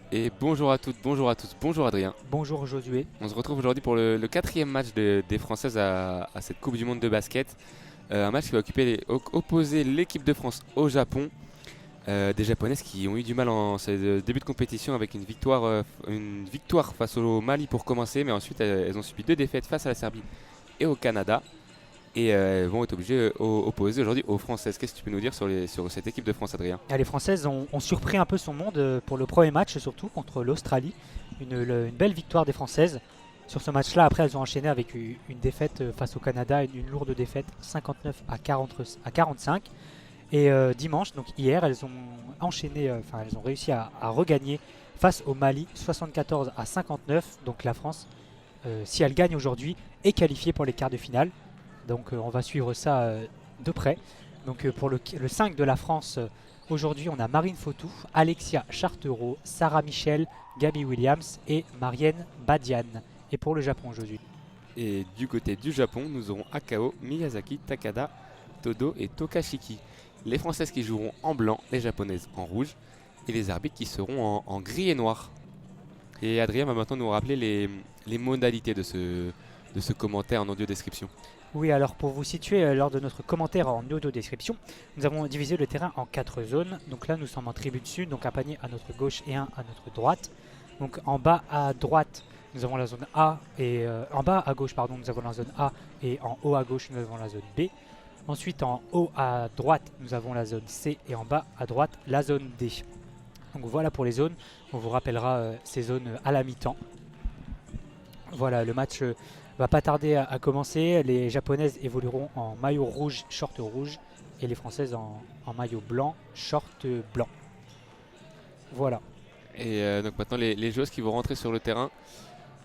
Et bonjour à toutes, bonjour à tous, bonjour Adrien. Bonjour Josué. On se retrouve aujourd'hui pour le quatrième match des Françaises à cette Coupe du Monde de basket. Un match qui va opposer l'équipe de France au Japon. Des Japonaises qui ont eu du mal en ce début de compétition avec une victoire face au Mali pour commencer, mais ensuite elles ont subi deux défaites face à la Serbie et au Canada. Et elles vont être obligées opposer aujourd'hui aux Françaises. Qu'est-ce que tu peux nous dire sur cette équipe de France, Adrien? Les Françaises ont surpris un peu son monde pour le premier match, surtout contre l'Australie. Une belle victoire des Françaises. Sur ce match-là, après, elles ont enchaîné avec une défaite face au Canada, une lourde défaite 59 à 45. Et dimanche, donc hier, elles ont enchaîné, enfin elles ont réussi à regagner face au Mali 74 à 59. Donc la France, si elle gagne aujourd'hui, est qualifiée pour les quarts de finale. Donc on va suivre ça de près. Donc pour le 5 de la France, aujourd'hui on a Marine Fautou, Alexia Chartereau, Sarah Michel, Gabi Williams et Marianne Badian. Et pour le Japon aujourd'hui. Et du côté du Japon, nous aurons Akao, Miyazaki, Takada, Todo et Tokashiki. Les Françaises qui joueront en blanc, les Japonaises en rouge et les arbitres qui seront en gris et noir. Et Adrien va maintenant nous rappeler les modalités de ce commentaire en audio description. Oui, alors pour vous situer lors de notre commentaire en audio description, nous avons divisé le terrain en 4 zones. Donc là, nous sommes en tribune sud, donc un panier à notre gauche et un à notre droite. Donc en bas à droite, nous avons la zone A et en bas à gauche, pardon, nous avons la zone A et en haut à gauche, nous avons la zone B. Ensuite, en haut à droite, nous avons la zone C et en bas à droite, la zone D. Donc voilà pour les zones. On vous rappellera ces zones à la mi-temps. Voilà, le match va pas tarder à commencer. Les japonaises évolueront en maillot rouge, short rouge, et les françaises en maillot blanc, short blanc. Voilà. Et donc maintenant les joueuses qui vont rentrer sur le terrain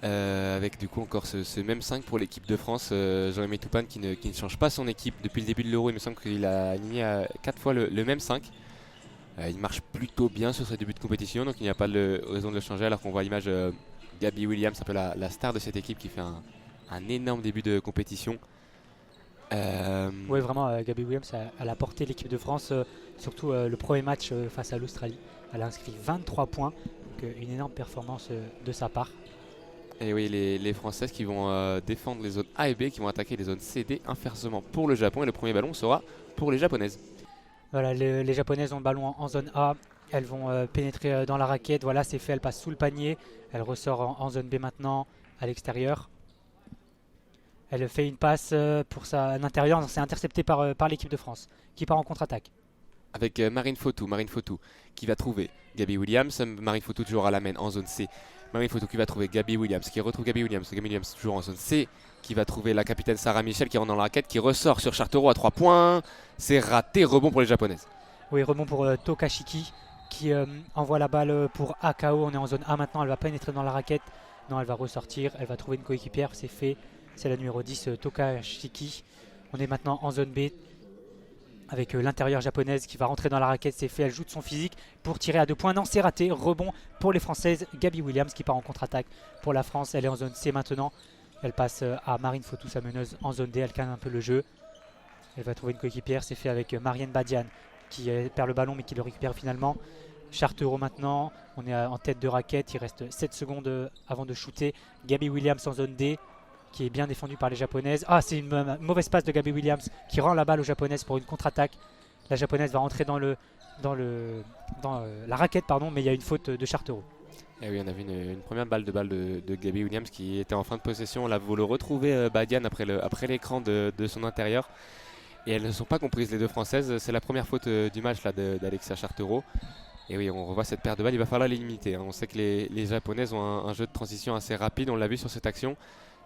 avec du coup encore ce même 5 pour l'équipe de France. Jean-Aimé Toupane qui ne change pas son équipe depuis le début de l'Euro. Il me semble qu'il a aligné 4 fois le même 5. Il marche plutôt bien sur ce début de compétition, donc il n'y a pas de raison de le changer, alors qu'on voit à l'image Gabi Williams, un peu la star de cette équipe qui fait un énorme début de compétition. Oui, vraiment, Gabi Williams, elle a porté l'équipe de France, surtout le premier match face à l'Australie. Elle a inscrit 23 points, donc une énorme performance de sa part. Et oui, les Françaises qui vont défendre les zones A et B, qui vont attaquer les zones C et D inversement pour le Japon, et le premier ballon sera pour les Japonaises. Voilà, les japonaises ont le ballon en zone A. Elles vont pénétrer dans la raquette. Voilà, c'est fait. Elle passe sous le panier. Elle ressort en zone B maintenant, à l'extérieur. Elle fait une passe à l'intérieur. C'est intercepté par l'équipe de France, qui part en contre-attaque. Avec Marine Fautou qui va trouver Gabi Williams, Marine Fautou toujours à la main en zone C. Marine Fautou qui va trouver Gabi Williams, qui retrouve Gabi Williams, Gabi Williams toujours en zone C, qui va trouver la capitaine Sarah Michel qui rentre dans la raquette, qui ressort sur Chartereau à 3 points. C'est raté, rebond pour les Japonaises. Oui, rebond pour Tokashiki, qui envoie la balle pour Akao. On est en zone A maintenant. Elle va pénétrer dans la raquette. Non, elle va ressortir. Elle va trouver une coéquipière. C'est fait. C'est la numéro 10, Tokashiki. On est maintenant en zone B, avec l'intérieur japonaise qui va rentrer dans la raquette. C'est fait, elle joue de son physique pour tirer à 2 points. Non, c'est raté. Rebond pour les Françaises. Gabi Williams qui part en contre-attaque pour la France. Elle est en zone C maintenant. Elle passe à Marine Fautou, sa meneuse, en zone D. Elle calme un peu le jeu. Elle va trouver une coéquipière. C'est fait avec Marianne Badian qui perd le ballon mais qui le récupère finalement. Chartereau maintenant. On est en tête de raquette. Il reste 7 secondes avant de shooter. Gabi Williams en zone D, qui est bien défendu par les japonaises. Ah, c'est une mauvaise passe de Gabi Williams qui rend la balle aux japonaises pour une contre-attaque. La japonaise va rentrer dans la raquette, pardon, mais il y a une faute de Chartereau. Et oui, on a vu une première balle de Gabi Williams qui était en fin de possession. Là, vous le retrouvez Badian après l'écran de son intérieur. Et elles ne sont pas comprises les deux Françaises. C'est la première faute du match là d'Alexia Chartereau. Et oui, on revoit cette paire de balles. Il va falloir les limiter, hein. On sait que les Japonaises ont un jeu de transition assez rapide. On l'a vu sur cette action.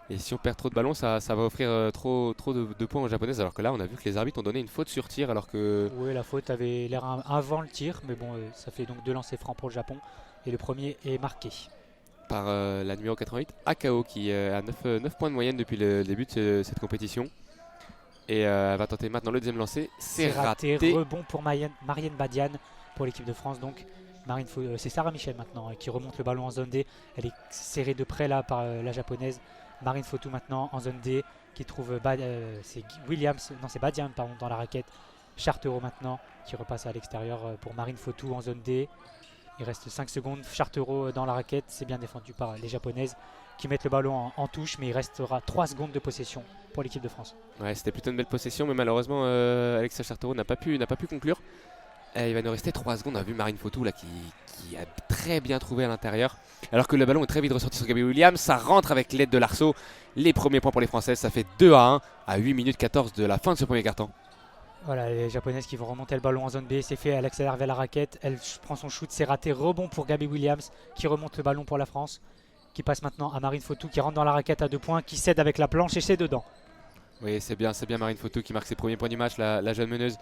Et si on perd trop de ballons, ça va offrir trop de points aux Japonaises. Alors que là, on a vu que les arbitres ont donné une faute sur tir. Alors que Oui, la faute avait l'air avant le tir, mais bon, ça fait donc 2 lancers francs pour le Japon. Et le premier est marqué. par la numéro 88, Akao, qui a 9 points de moyenne depuis le début de cette compétition. Et elle va tenter maintenant le deuxième lancer. C'est raté. Rebond pour Marianne Badian pour l'équipe de France. Donc, c'est Sarah Michel maintenant qui remonte le ballon en zone D. Elle est serrée de près là par la japonaise. Marine Fautou maintenant en zone D qui trouve c'est Williams, non c'est Badian pardon, dans la raquette. Chartereau maintenant qui repasse à l'extérieur pour Marine Fautou en zone D. Il reste 5 secondes. Chartereau dans la raquette. C'est bien défendu par les Japonaises qui mettent le ballon en touche. Mais il restera 3 secondes de possession pour l'équipe de France. Ouais, c'était plutôt une belle possession, mais malheureusement, Alexa Chartereau n'a pas pu conclure. Il va nous rester 3 secondes. On a vu Marine Fautou là, qui a très bien trouvé à l'intérieur. Alors que le ballon est très vite ressorti sur Gabby Williams. Ça rentre avec l'aide de l'Arceau. Les premiers points pour les Françaises. Ça fait 2-1 à 8 minutes 14 de la fin de ce premier quart-temps. Voilà, les Japonaises qui vont remonter le ballon en zone B. C'est fait, elle accélère vers la raquette. Elle prend son shoot, c'est raté. Rebond pour Gabby Williams qui remonte le ballon pour la France. Qui passe maintenant à Marine Fautou qui rentre dans la raquette à 2 points. Qui cède avec la planche et c'est dedans. Oui, c'est bien Marine Fautou qui marque ses premiers points du match, la jeune meneuse.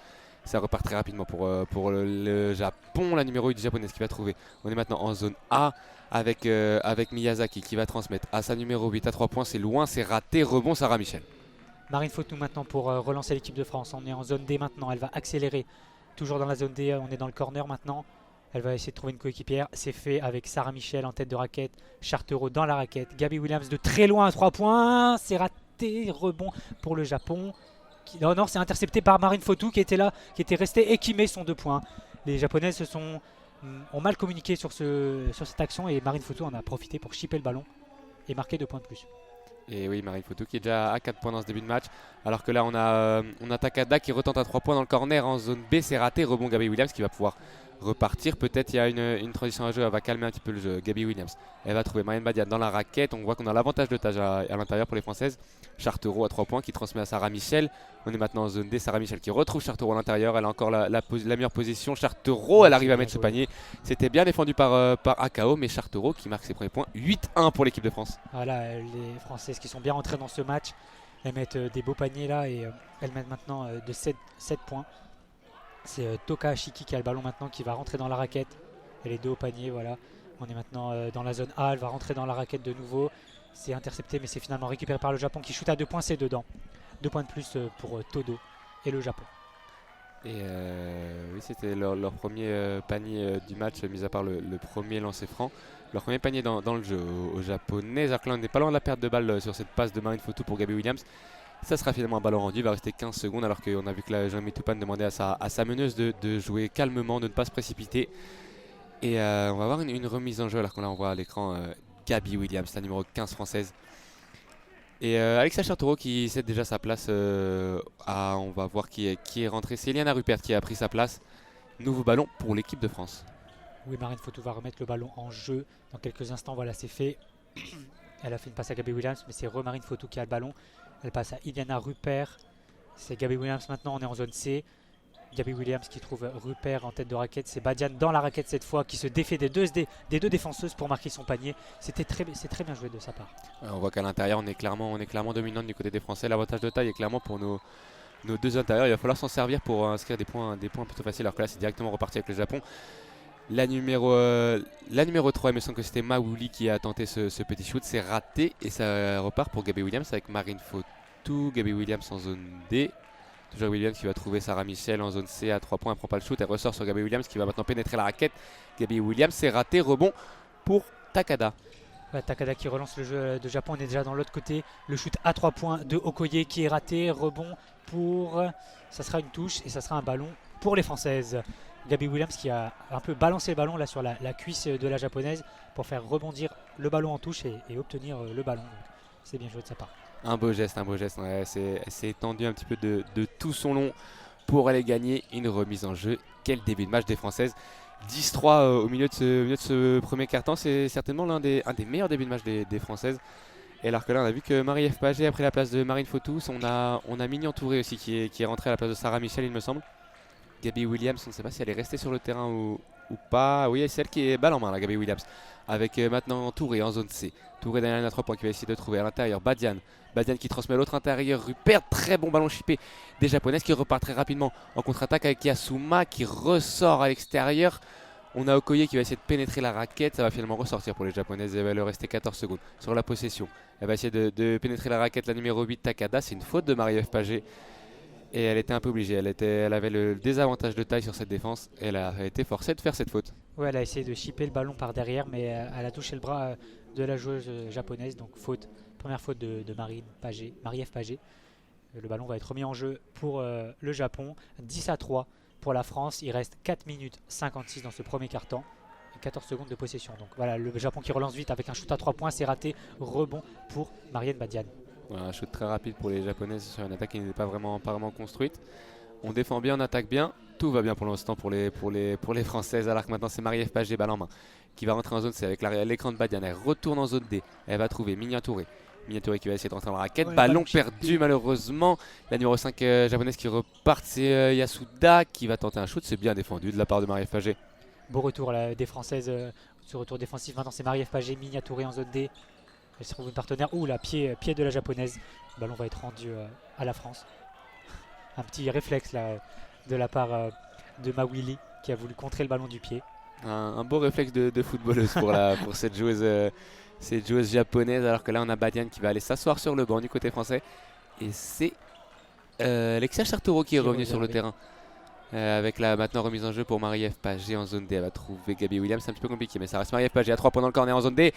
Ça repart très rapidement pour le Japon, la numéro 8 japonaise qui va trouver. On est maintenant en zone A avec Miyazaki qui va transmettre à sa numéro 8 à 3 points. C'est loin, c'est raté, rebond Sarah Michel. Marine Fautou maintenant pour relancer l'équipe de France. On est en zone D maintenant, elle va accélérer. Toujours dans la zone D, on est dans le corner maintenant. Elle va essayer de trouver une coéquipière. C'est fait avec Sarah Michel en tête de raquette. Chartereau dans la raquette. Gabby Williams de très loin à 3 points. C'est raté, rebond pour le Japon. Non, c'est intercepté par Marine Fautou qui était là, qui était restée et qui met son 2 points. Les Japonaises ont mal communiqué sur cette action et Marine Fautou en a profité pour chipper le ballon et marquer 2 points de plus. Et oui, Marine Fautou qui est déjà à 4 points dans ce début de match. Alors que là, on a Takada qui retente à 3 points dans le corner en zone B. C'est raté, rebond Gabby Williams qui va pouvoir repartir. Peut-être il y a une transition à jeu, elle va calmer un petit peu le jeu. Gabby Williams, elle va trouver Marianne Badiane dans la raquette. On voit qu'on a l'avantage de taille à l'intérieur pour les Françaises. Chartereau à 3 points qui transmet à Sarah Michel. On est maintenant en zone D. Sarah Michel qui retrouve Chartereau à l'intérieur. Elle a encore la meilleure position. Chartereau, elle arrive à mettre ce panier. C'était bien défendu par Akao, mais Chartereau qui marque ses premiers points. 8-1 pour l'équipe de France. Voilà, les Françaises qui sont bien rentrées dans ce match. Elles mettent des beaux paniers là et elles mettent maintenant de 7 points. C'est Toka Ashiki qui a le ballon maintenant qui va rentrer dans la raquette. Elle est 2 au panier, voilà. On est maintenant dans la zone A, elle va rentrer dans la raquette de nouveau. C'est intercepté mais c'est finalement récupéré par le Japon qui shoot à 2 points, c'est dedans. 2 points de plus pour Todo et le Japon. Et oui, c'était leur premier panier du match, mis à part le premier lancer franc. Leur premier panier dans le jeu aux Japonais. Alors que là, on n'est pas loin de la perte de balle sur cette passe de Marine Fautou pour Gabby Williams. Ça sera finalement un ballon rendu, il va rester 15 secondes alors qu'on a vu que la Jean Mitoupane demandait à sa meneuse de jouer calmement, de ne pas se précipiter. Et on va avoir une remise en jeu alors qu'on la voit à l'écran Gabby Williams, la numéro 15 française. Et Alexa Chartereau qui cède déjà sa place, on va voir qui est rentré. C'est Eliana Rupert qui a pris sa place. Nouveau ballon pour l'équipe de France. Oui, Marine Fautou va remettre le ballon en jeu dans quelques instants, voilà c'est fait. Elle a fait une passe à Gabby Williams mais c'est Marine Fautou qui a le ballon. Elle passe à Iliana Rupert. C'est Gabby Williams maintenant, on est en zone C. Gabby Williams qui trouve Rupert en tête de raquette. C'est Badiane dans la raquette cette fois qui se défait des deux défenseuses pour marquer son panier. C'est très bien joué de sa part. On voit qu'à l'intérieur on est clairement dominante du côté des Français. L'avantage de taille est clairement pour nos deux intérieurs. Il va falloir s'en servir pour inscrire des points plutôt faciles. Alors que là c'est directement reparti avec le Japon. La numéro 3, il me semble que c'était Maouli qui a tenté ce petit shoot. C'est raté et ça repart pour Gabby Williams avec Marine Fautou. Gabby Williams en zone D. Toujours Williams qui va trouver Sarah Michel en zone C à 3 points. Elle prend pas le shoot. Elle ressort sur Gabby Williams qui va maintenant pénétrer la raquette. Gabby Williams, c'est raté. Rebond pour Takada. Ouais, Takada qui relance le jeu de Japon. On est déjà dans l'autre côté. Le shoot à 3 points de Okoye qui est raté. Rebond pour... Ça sera une touche et ça sera un ballon pour les Françaises. Gabby Williams qui a un peu balancé le ballon là sur la cuisse de la japonaise pour faire rebondir le ballon en touche et obtenir le ballon. C'est bien joué de sa part. Un beau geste. Ouais, elle s'est étendue un petit peu de tout son long pour aller gagner une remise en jeu. Quel début de match des Françaises. 10-3 au milieu de ce premier quart-temps. C'est certainement un des meilleurs débuts de match des Françaises. Et alors que là, on a vu que Marie-Ève Paget a pris la place de Marine Fautou. On a Mignon Touré aussi qui est rentré à la place de Sarah Michel, il me semble. Gabby Williams, on ne sait pas si elle est restée sur le terrain ou pas. Oui, c'est elle qui est balle en main, la Gabby Williams. Avec maintenant Touré en zone C. Touré dans la 3 points qui va essayer de trouver à l'intérieur Badiane. Badiane qui transmet à l'autre intérieur. Rupert, très bon ballon chippé des Japonaises qui repart très rapidement en contre-attaque avec Yasuma qui ressort à l'extérieur. On a Okoye qui va essayer de pénétrer la raquette. Ça va finalement ressortir pour les Japonaises. Il va leur rester 14 secondes sur la possession. Elle va essayer de pénétrer la raquette, la numéro 8 Takada. C'est une faute de Marie-Ève Paget. Et elle était un peu obligée, elle avait le désavantage de taille sur cette défense. Elle a été forcée de faire cette faute. Ouais, elle a essayé de chipper le ballon par derrière, mais elle a touché le bras de la joueuse japonaise. Donc faute, première faute de Marie-Ève Paget. Le ballon va être remis en jeu pour le Japon. 10-3 pour la France. Il reste 4 minutes 56 dans ce premier quart-temps. 14 secondes de possession. Donc voilà, le Japon qui relance vite avec un shoot à 3 points, c'est raté. Rebond pour Marianne Badian. Voilà, un shoot très rapide pour les Japonaises sur une attaque qui n'était pas vraiment construite. On défend bien, on attaque bien. Tout va bien pour l'instant pour les Françaises. Alors que maintenant c'est Marie-Ève Pagé, balle en main, qui va rentrer en zone. C'est avec l'écran de Badian. Elle retourne en zone D. Elle va trouver Mignon Touré. Mignon Touré qui va essayer de rentrer dans la raquette. Ouais, ballon ballon perdu malheureusement. La numéro 5 japonaise qui repart, c'est Yasuda qui va tenter un shoot. C'est bien défendu de la part de Marie-Ève Pagé. Beau retour là, des Françaises, ce retour défensif. Maintenant c'est Marie-Ève Pagé, Mignon Touré en zone D. Elle se trouve une partenaire. Ouh là, pied de la japonaise. Le ballon va être rendu à la France. Un petit réflexe là de la part de Mawili qui a voulu contrer le ballon du pied. Un beau réflexe de footballeuse pour cette joueuse japonaise. Alors que là on a Badian qui va aller s'asseoir sur le banc du côté français. Et c'est Alexia Chartero qui est revenu sur le terrain. Avec la maintenant remise en jeu pour Marie-Ève Pagé en zone D. Elle va trouver Gabi Williams, c'est un petit peu compliqué, mais ça reste Marie-Ève Pagé à 3 points dans le corner en zone D.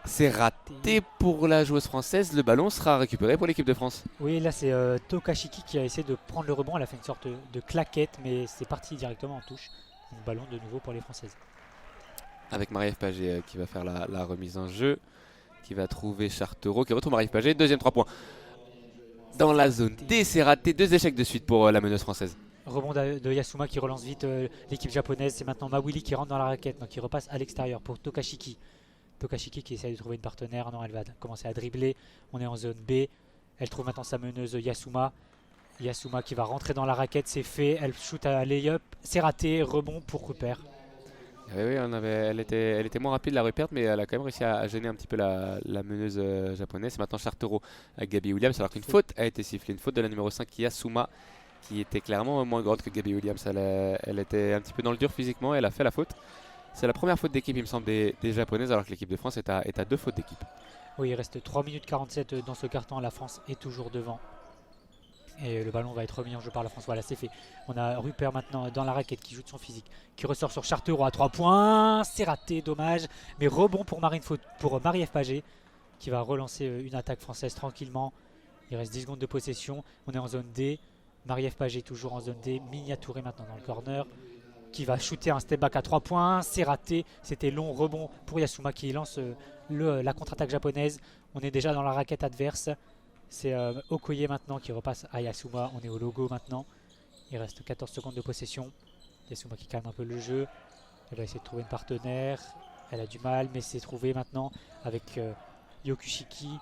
C'est raté pour la joueuse française. Le ballon sera récupéré pour l'équipe de France. Oui, là c'est Tokashiki qui a essayé de prendre le rebond. Elle a fait une sorte de claquette, mais c'est parti directement en touche. Donc ballon de nouveau pour les Françaises. Avec Marie-Ève Pagé qui va faire la remise en jeu, qui va trouver Chartero, qui retrouve Marie-Ève Pagé. Deuxième 3 points dans la zone D. C'est raté. 2 échecs de suite pour la meneuse française. Rebond de Yasuma qui relance vite l'équipe japonaise. C'est maintenant Mawili qui rentre dans la raquette, donc il repasse à l'extérieur pour Tokashiki. Tokashiki qui essaie de trouver une partenaire. Non, elle va commencer à dribbler. On est en zone B. Elle trouve maintenant sa meneuse Yasuma. Yasuma qui va rentrer dans la raquette, c'est fait. Elle shoot à lay-up, c'est raté. Rebond pour Rupert. Oui, elle était moins rapide la Rupert, mais elle a quand même réussi à gêner un petit peu la meneuse japonaise. C'est maintenant Chartero avec Gabi Williams, alors qu'une faute a été sifflée. Une faute de la numéro 5 Yasuma, qui était clairement moins grande que Gabi Williams. Elle était un petit peu dans le dur physiquement et elle a fait la faute. C'est la première faute d'équipe, il me semble, des Japonaises, alors que l'équipe de France est à 2 fautes d'équipe. Oui, il reste 3 minutes 47 dans ce carton. La France est toujours devant. Et le ballon va être remis en jeu par la France. Voilà, c'est fait. On a Rupert maintenant dans la raquette qui joue de son physique, qui ressort sur Chartero à 3 points. C'est raté, dommage. Mais rebond pour Marie-Ève Pagé, qui va relancer une attaque française tranquillement. Il reste 10 secondes de possession. On est en zone D. Marie-Ève Pagé toujours en zone D. Mignon Touré maintenant dans le corner, qui va shooter un step back à 3 points. C'est raté. C'était long. Rebond pour Yasuma qui lance la contre-attaque japonaise. On est déjà dans la raquette adverse. C'est Okoye maintenant qui repasse à Yasuma. On est au logo maintenant. Il reste 14 secondes de possession. Yasuma qui calme un peu le jeu. Elle va essayer de trouver une partenaire. Elle a du mal, mais c'est trouvé maintenant avec Yokushiki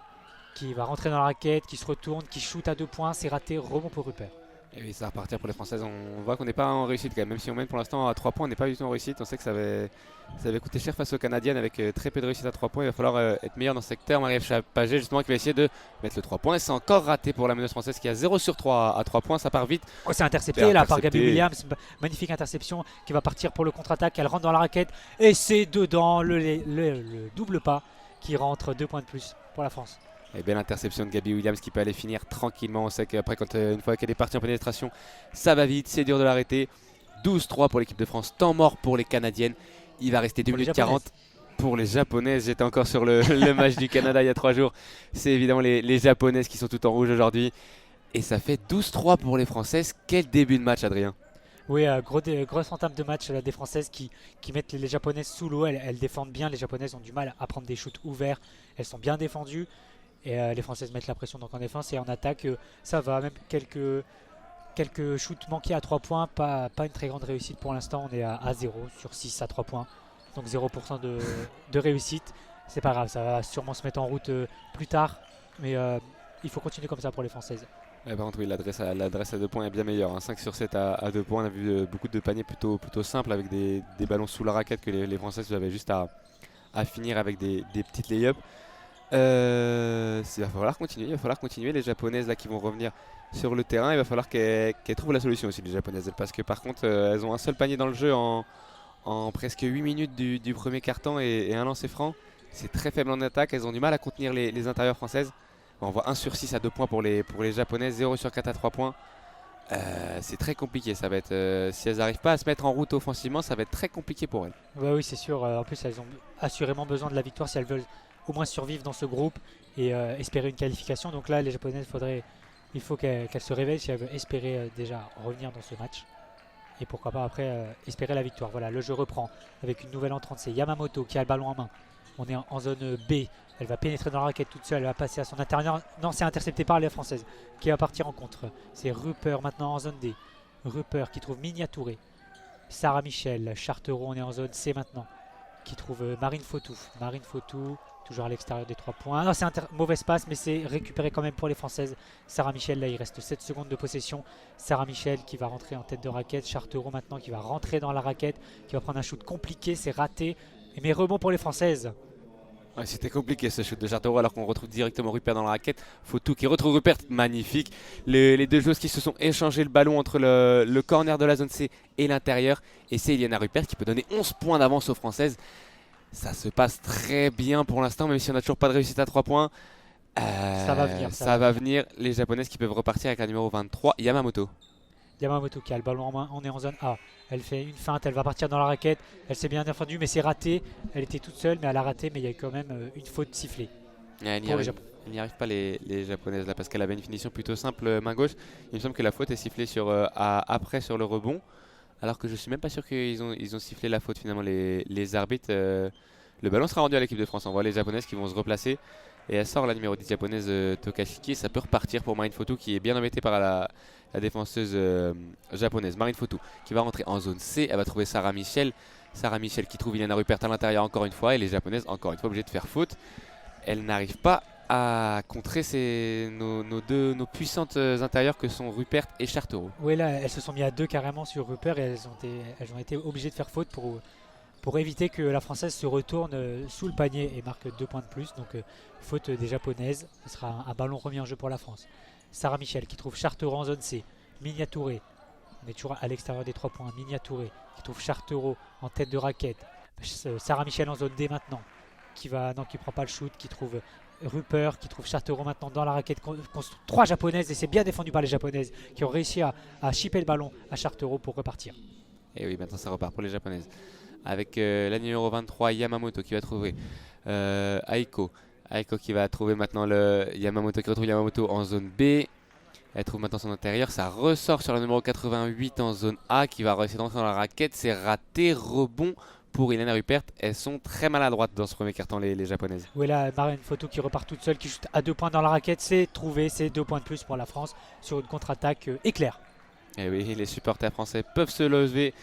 qui va rentrer dans la raquette, qui se retourne, qui shoot à 2 points. C'est raté. Rebond pour Rupert. Et oui, ça va repartir pour les Françaises. On voit qu'on n'est pas en réussite quand même. Même si on mène pour l'instant à 3 points, on n'est pas du tout en réussite. On sait que ça avait coûté cher face aux Canadiennes avec très peu de réussite à 3 points. Il va falloir être meilleur dans ce secteur. Marie-Ève Pagé justement qui va essayer de mettre le 3 points. Et c'est encore raté pour la meneuse française qui a 0 sur 3 à 3 points. Ça part vite. Oh, c'est intercepté là par Gabi Williams. Magnifique interception qui va partir pour le contre-attaque. Elle rentre dans la raquette et c'est dedans le double pas qui rentre. 2 points de plus pour la France. Et belle interception de Gabi Williams qui peut aller finir tranquillement. On sait qu'après, une fois qu'elle est partie en pénétration, ça va vite, c'est dur de l'arrêter. 12-3 pour l'équipe de France, temps mort pour les Canadiennes. Il va rester 2 minutes 40 pour les Japonaises. J'étais encore sur le match du Canada il y a 3 jours. C'est évidemment les Japonaises qui sont toutes en rouge aujourd'hui. Et ça fait 12-3 pour les Françaises. Quel début de match, Adrien. Oui, grosse entame de match des Françaises qui mettent les Japonaises sous l'eau. Elles défendent bien. Les Japonaises ont du mal à prendre des shoots ouverts. Elles sont bien défendues. Et les Françaises mettent la pression donc en défense et en attaque. Ça va, même quelques shoots manqués à 3 points. Pas une très grande réussite pour l'instant. On est à 0 sur 6 à 3 points. Donc 0% de réussite. C'est pas grave, ça va sûrement se mettre en route plus tard. Mais il faut continuer comme ça pour les Françaises. Ouais, par contre, oui, l'adresse à 2 points est bien meilleure. 5 sur 7 à 2 points. On a vu beaucoup de paniers plutôt simples avec des ballons sous la raquette que les Françaises avaient juste à finir avec des petites lay-ups. Il va falloir continuer. Les Japonaises là qui vont revenir sur le terrain, il va falloir qu'elles trouvent la solution aussi, les Japonaises, parce que par contre elles ont un seul panier dans le jeu en presque 8 minutes du premier quart-temps et un lancer franc. C'est très faible en attaque. Elles ont du mal à contenir les intérieures françaises. On voit 1 sur 6 à 2 points pour les Japonaises, 0 sur 4 à 3 points. C'est très compliqué. Ça va être, si elles n'arrivent pas à se mettre en route offensivement, ça va être très compliqué pour elles. Ouais, oui, c'est sûr. En plus, elles ont assurément besoin de la victoire si elles veulent au moins survivre dans ce groupe et espérer une qualification. Donc là, les Japonaises, il faut qu'elles se réveillent si elles veulent espérer déjà revenir dans ce match. et pourquoi pas après espérer la victoire. Voilà, le jeu reprend avec une nouvelle entrante, c'est Yamamoto qui a le ballon en main. On est en zone B, elle va pénétrer dans la raquette toute seule, elle va passer à son intérieur. Non, c'est intercepté par la française qui va partir en contre. C'est Rupert maintenant en zone D. Rupert qui trouve Miniatouré. Sarah Michel, Chartereau, on est en zone C maintenant, qui trouve Marine Fautou. Marine Fautou, toujours à l'extérieur des 3 points. Non, c'est un mauvais passe, mais c'est récupéré quand même pour les Françaises. Sarah Michel, là, il reste 7 secondes de possession. Sarah Michel qui va rentrer en tête de raquette. Chartereau maintenant qui va rentrer dans la raquette, qui va prendre un shoot compliqué, c'est raté. Mais rebond pour les Françaises. Ouais, c'était compliqué ce shoot de Chartereau alors qu'on retrouve directement Rupert dans la raquette. Fautou qui retrouve Rupert, magnifique. Les deux joueuses qui se sont échangé le ballon entre le corner de la zone C et l'intérieur. Et c'est Eliana Rupert qui peut donner 11 points d'avance aux Françaises. Ça se passe très bien pour l'instant, même si on n'a toujours pas de réussite à 3 points. Ça va venir. Ça va venir. Les Japonaises qui peuvent repartir avec la numéro 23, Yamamoto. Yamamoto qui a le ballon en main, on est en zone A. Elle fait une feinte, elle va partir dans la raquette. Elle s'est bien défendue, mais c'est raté. Elle était toute seule, mais elle a raté, mais il y a quand même une faute sifflée. Elle n'y arrive pas les Japonaises là parce qu'elle avait une finition plutôt simple main gauche. Il me semble que la faute est sifflée après sur le rebond. Alors que je suis même pas sûr qu'ils ont sifflé la faute finalement les arbitres. Le ballon sera rendu à l'équipe de France. On voit les Japonaises qui vont se replacer. Et elle sort la numéro 10 japonaise Tokashiki. Ça peut repartir pour Marine Fautou qui est bien embêtée par la défenseuse japonaise. Marine Fautou qui va rentrer en zone C. Elle va trouver Sarah Michel. Sarah Michel qui trouve Iliana Rupert à l'intérieur encore une fois. Et les Japonaises encore une fois obligées de faire faute. Elles n'arrivent pas à contrer nos puissantes intérieures que sont Rupert et Chartereau. Oui, là, elles se sont mis à 2 carrément sur Rupert et elles ont été obligées de faire faute pour éviter que la Française se retourne sous le panier et marque 2 points de plus. Donc faute des Japonaises, ce sera un ballon remis en jeu pour la France. Sarah Michel qui trouve Chartereau en zone C. Miniatouré, on est toujours à l'extérieur des 3 points. Miniatouré qui trouve Chartereau en tête de raquette. Sarah Michel en zone D maintenant, qui prend pas le shoot, qui trouve Rupert, qui trouve Chartereau maintenant dans la raquette. 3 Japonaises et c'est bien défendu par les Japonaises qui ont réussi à chipper le ballon à Chartereau pour repartir. Et oui, maintenant ça repart pour les Japonaises. Avec la numéro 23 Yamamoto qui va trouver Aiko. Aiko qui va trouver maintenant Yamamoto qui retrouve Yamamoto en zone B. Elle trouve maintenant son intérieur. Ça ressort sur le numéro 88 en zone A qui va essayer d'entrer dans la raquette. C'est raté. Rebond pour Iliana Rupert. Elles sont très maladroites dans ce premier carton, les Japonaises. Oui, là, Marine Fautou qui repart toute seule, qui chute à 2 points dans la raquette. C'est trouvé. C'est 2 points de plus pour la France sur une contre-attaque éclair. Et oui, les supporters français peuvent se lever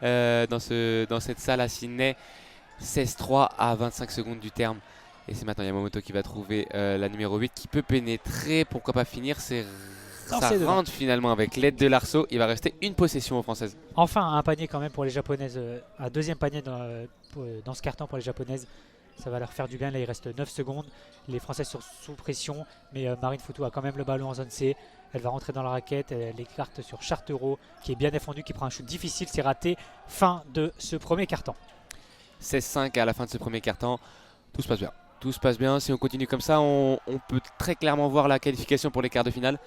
dans cette salle à Sydney. 16-3 à 25 secondes du terme. Et c'est maintenant Yamamoto qui va trouver la numéro 8 qui peut pénétrer. Pourquoi pas finir? Ça rentre finalement avec l'aide de l'Arceau. Il va rester une possession aux Françaises. Enfin, un panier quand même pour les Japonaises. Un deuxième panier dans ce carton pour les Japonaises. Ça va leur faire du bien. Là, il reste 9 secondes. Les Françaises sont sous pression. Mais Marine Fautou a quand même le ballon en zone C. Elle va rentrer dans la raquette. Elle écarte sur Chartereau qui est bien défendu, qui prend un shoot difficile. C'est raté. Fin de ce premier carton. 16-5 à la fin de ce premier carton. Tout se passe bien. Tout se passe bien. Si on continue comme ça, on peut très clairement voir la qualification pour les quarts de finale.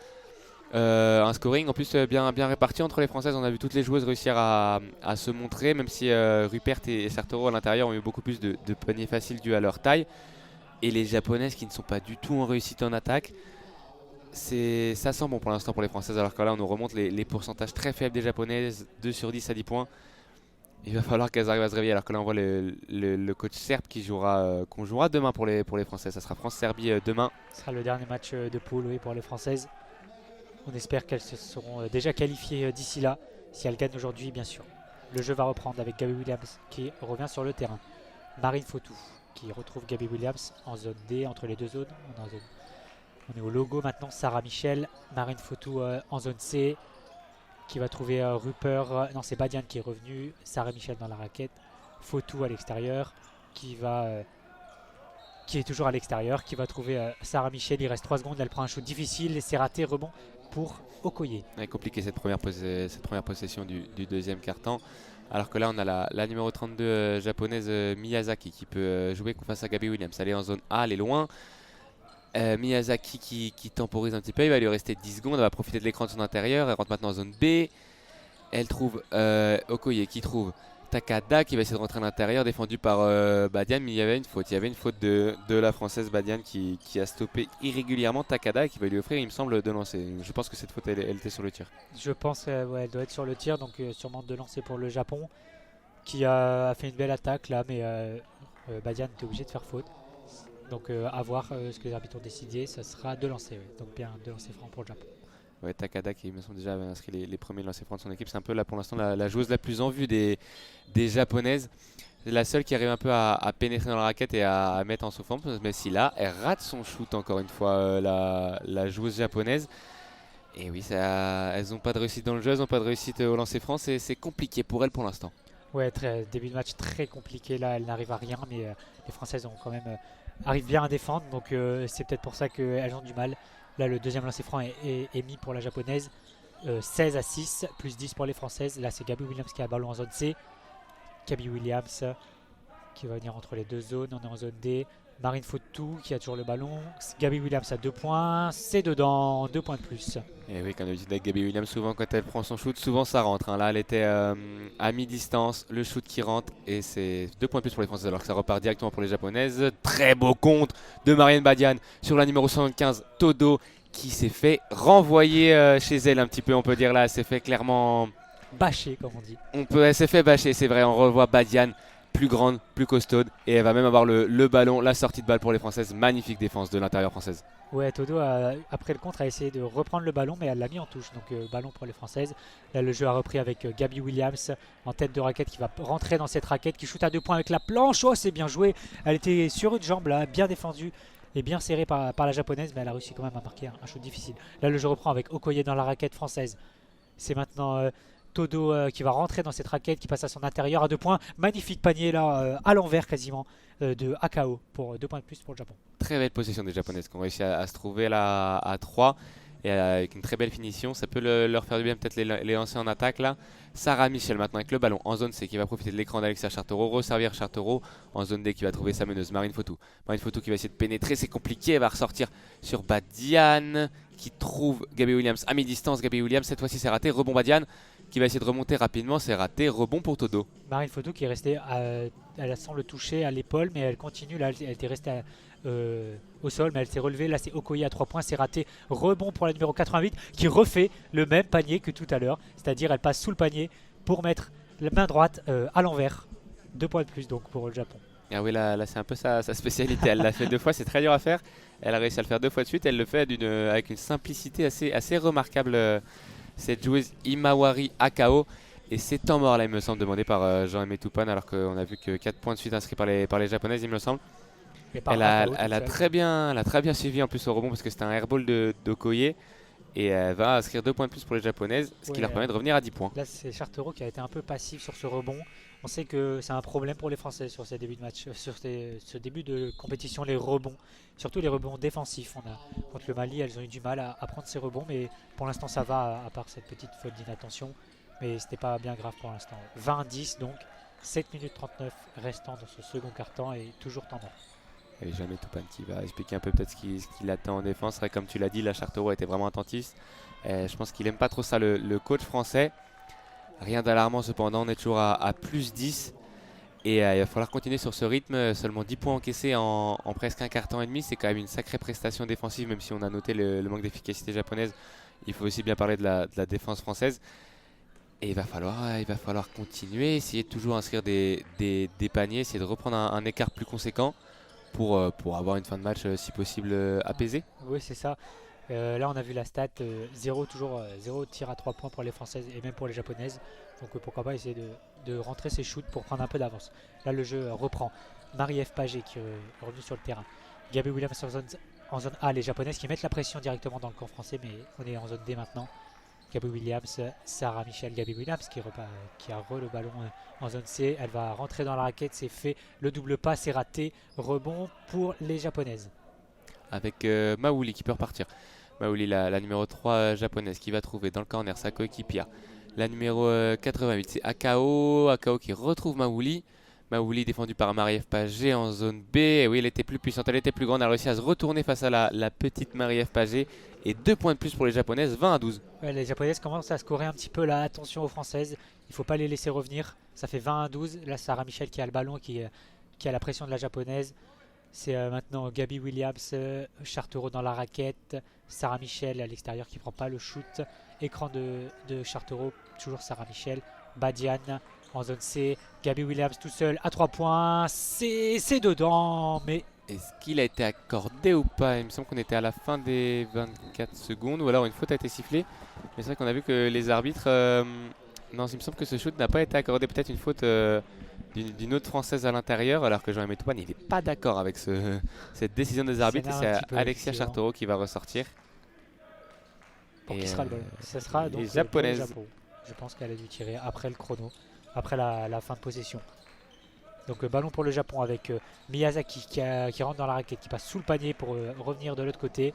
Un scoring en plus bien réparti entre les Françaises. On a vu toutes les joueuses réussir à se montrer, même si Rupert et Chartereau à l'intérieur ont eu beaucoup plus de paniers faciles dû à leur taille. Et les Japonaises qui ne sont pas du tout en réussite en attaque. Ça sent bon pour l'instant pour les Françaises, alors que là on nous remonte les pourcentages très faibles des Japonaises, 2 sur 10 à 10 points. Il va falloir qu'elles arrivent à se réveiller, alors que là on voit le coach serbe qu'on jouera demain pour les Françaises. Ça sera France-Serbie demain. Ce sera le dernier match de poule pour les Françaises. On espère qu'elles se seront déjà qualifiées d'ici là, si elles gagnent aujourd'hui bien sûr. Le jeu va reprendre avec Gabby Williams qui revient sur le terrain. Marine Fautou qui retrouve Gabby Williams en zone D entre les deux zones. On est au logo maintenant. Sarah Michel, Marine Fautou en zone C qui va trouver Rupert. Non, c'est Badiane qui est revenu. Sarah Michel dans la raquette. Fautou à l'extérieur qui est toujours à l'extérieur, qui va trouver Sarah Michel. Il reste 3 secondes. Elle prend un shoot difficile et c'est raté. Rebond pour Okoye. C'est compliqué cette première possession du deuxième quart-temps. Alors que là, on a la numéro 32 japonaise Miyazaki qui peut jouer face à Gabby Williams. Elle est en zone A, elle est loin. Miyazaki qui temporise un petit peu. Il va lui rester 10 secondes. Elle va profiter de l'écran de son intérieur. Elle rentre maintenant en zone B. Elle trouve Okoye qui trouve Takada qui va essayer de rentrer à l'intérieur, défendu par Badian, mais il y avait une faute. Il y avait une faute de la française Badian qui a stoppé irrégulièrement Takada et qui va lui offrir, il me semble, de lancer. Je pense que cette faute, elle était sur le tir. Je pense ouais, elle doit être sur le tir, donc sûrement de lancer pour le Japon, qui a fait une belle attaque là, mais Badian était obligé de faire faute. Donc à voir ce que les arbitres ont décidé, ça sera de lancer. Ouais. Donc bien de lancer franc pour le Japon. Ouais, Takada qui me semble déjà avait inscrit les premiers lancers francs de son équipe. C'est un peu là pour l'instant la joueuse la plus en vue des japonaises. C'est la seule qui arrive un peu à pénétrer dans la raquette et à mettre en souffrance. Mais si là, elle rate son shoot encore une fois, la joueuse japonaise. Et oui, elles n'ont pas de réussite dans le jeu, elles n'ont pas de réussite au lancer franc. C'est compliqué pour elles pour l'instant. Ouais, début de match très compliqué. Là, elle n'arrive à rien, mais les Françaises ont quand même arrivent bien à défendre. Donc c'est peut-être pour ça qu'elles ont du mal. Là, le deuxième lancer franc est mis pour la japonaise. 16-6, plus 10 pour les Françaises. Là, c'est Gabby Williams qui a le ballon en zone C. Gabby Williams qui va venir entre les deux zones. On est en zone D. Marine Fautou qui a toujours le ballon. Gabby Williams à 2 points. C'est dedans, 2 points de plus. Et oui, comme d'habitude avec Gabby Williams, souvent quand elle prend son shoot, souvent ça rentre. Hein. Là, elle était à mi-distance, le shoot qui rentre et c'est 2 points de plus pour les Françaises alors que ça repart directement pour les Japonaises. Très beau contre de Marianne Badian sur la numéro 75, Todo, qui s'est fait renvoyer chez elle un petit peu, on peut dire là. Elle s'est fait clairement bâcher, comme on dit. Elle s'est fait bâcher, c'est vrai. On revoit Badian plus grande, plus costaude et elle va même avoir le ballon, la sortie de balle pour les Françaises. Magnifique défense de l'intérieur française. Ouais, Todo, après le contre, a essayé de reprendre le ballon, mais elle l'a mis en touche. Donc ballon pour les Françaises. Là, le jeu a repris avec Gabby Williams en tête de raquette qui va rentrer dans cette raquette, qui shoot à 2 points avec la planche. Oh, c'est bien joué. Elle était sur une jambe là, bien défendue et bien serrée par la japonaise, mais elle a réussi quand même à marquer un shoot difficile. Là, le jeu reprend avec Okoye dans la raquette française. C'est maintenant Todo qui va rentrer dans cette raquette, qui passe à son intérieur à 2 points. Magnifique panier là, à l'envers quasiment, de Akao pour 2 points de plus pour le Japon. Très belle possession des Japonaises qui ont réussi à se trouver là à 3 et avec une très belle finition. Ça peut leur faire du bien, peut-être les lancer en attaque là. Sarah Michel maintenant avec le ballon en zone C qui va profiter de l'écran d'Alexia Chartero, resservir Chartero en zone D qui va trouver sa meneuse Marine Fautou. Marine Fautou qui va essayer de pénétrer, c'est compliqué, elle va ressortir sur Badian qui trouve Gabby Williams à mi-distance. Gabby Williams cette fois-ci c'est raté, rebond Badian qui va essayer de remonter rapidement, c'est raté, rebond pour Todo. Marine Fautou qui est restée, elle semble toucher à l'épaule, mais elle continue, là elle était restée au sol, mais elle s'est relevée, là c'est Okoye à 3 points, c'est raté, rebond pour la numéro 88 qui refait le même panier que tout à l'heure, c'est-à-dire elle passe sous le panier pour mettre la main droite à l'envers, 2 points de plus donc pour le Japon. Ah oui, là c'est un peu sa spécialité, elle l'a fait 2 fois, c'est très dur à faire, elle a réussi à le faire 2 fois de suite, elle le fait avec une simplicité assez remarquable. Cette joueuse Imawari Akao. Et c'est temps mort là, il me semble, demandé par Jean-Aimé Toupane, alors qu'on a vu que 4 points de suite inscrits par les Japonaises, il me semble. Elle a très bien suivi en plus au rebond parce que c'était un airball d'Okoye. Et elle va inscrire 2 points de plus pour les Japonaises, ce qui leur permet de revenir à 10 points. Là, c'est Chartero qui a été un peu passif sur ce rebond. On sait que c'est un problème pour les Français sur ces débuts de match, sur ce début de compétition, les rebonds, surtout les rebonds défensifs. Contre le Mali, elles ont eu du mal à prendre ces rebonds, mais pour l'instant ça va, à part cette petite faute d'inattention. Mais c'était pas bien grave pour l'instant. 20-10 donc, 7 minutes 39 restant dans ce second quart-temps et toujours temps mort. Et jamais Toupane qui va expliquer un peu peut-être ce qu'il attend en défense. C'est vrai, comme tu l'as dit, la Chartero était vraiment attentif. Je pense qu'il aime pas trop ça le coach français. Rien d'alarmant cependant, on est toujours à plus 10 et il va falloir continuer sur ce rythme. Seulement 10 points encaissés en presque un quart-temps et demi, c'est quand même une sacrée prestation défensive, même si on a noté le manque d'efficacité japonaise. Il faut aussi bien parler de la défense française. Et il va falloir continuer, essayer de toujours inscrire des paniers, essayer de reprendre un écart plus conséquent pour avoir une fin de match si possible apaisée. Oui, c'est ça. Là, on a vu la stat, 0 tir à 3 points pour les Françaises et même pour les Japonaises. Donc pourquoi pas essayer de rentrer ses shoots pour prendre un peu d'avance. Là, le jeu reprend. Marie-Ève Pagé qui est revenue sur le terrain. Gabby Williams en zone A, les Japonaises qui mettent la pression directement dans le camp français, mais on est en zone D maintenant. Gabby Williams, Sarah Michel, Gabby Williams qui a le ballon en zone C. Elle va rentrer dans la raquette, c'est fait. Le double pas, c'est raté. Rebond pour les Japonaises. Avec Maouli qui peut repartir. Maouli, la numéro 3 japonaise qui va trouver dans le corner sa coéquipière. La numéro 88, c'est Akao. Akao qui retrouve Maouli. Maouli défendu par Marie-Ève Pagé en zone B. Et oui, elle était plus puissante, elle était plus grande. Elle a réussi à se retourner face à la petite Marie-Ève Pagé. Et 2 points de plus pour les Japonaises, 20-12. Ouais, les Japonaises commencent à scorer un petit peu là. Attention aux Françaises. Il ne faut pas les laisser revenir. Ça fait 20-12. Là, Sarah Michel qui a le ballon, qui a la pression de la Japonaise. C'est maintenant Gabby Williams, Chartereau dans la raquette. Sarah Michel à l'extérieur qui prend pas le shoot. Écran de Chartereau, toujours Sarah Michel. Badiane en zone C. Gabby Williams tout seul à 3 points. C'est dedans, mais Est-ce qu'il a été accordé ou pas? Il me semble qu'on était à la fin des 24 secondes, ou alors une faute a été sifflée. Mais c'est vrai qu'on a vu que les arbitres... non, il me semble que ce shoot n'a pas été accordé. Peut-être une faute d'une autre Française à l'intérieur, alors que Jean-Aimé Toupane, il n'est pas d'accord avec cette décision des arbitres. Et c'est un c'est petit peu Alexia excellent. Chartereau qui va ressortir. Pour Et, qui sera le ballon? Ce sera donc les pour le Japonaises. Japon. Je pense qu'elle a dû tirer après le chrono, après la fin de possession. Donc ballon pour le Japon avec Miyazaki qui rentre dans la raquette, qui passe sous le panier pour revenir de l'autre côté.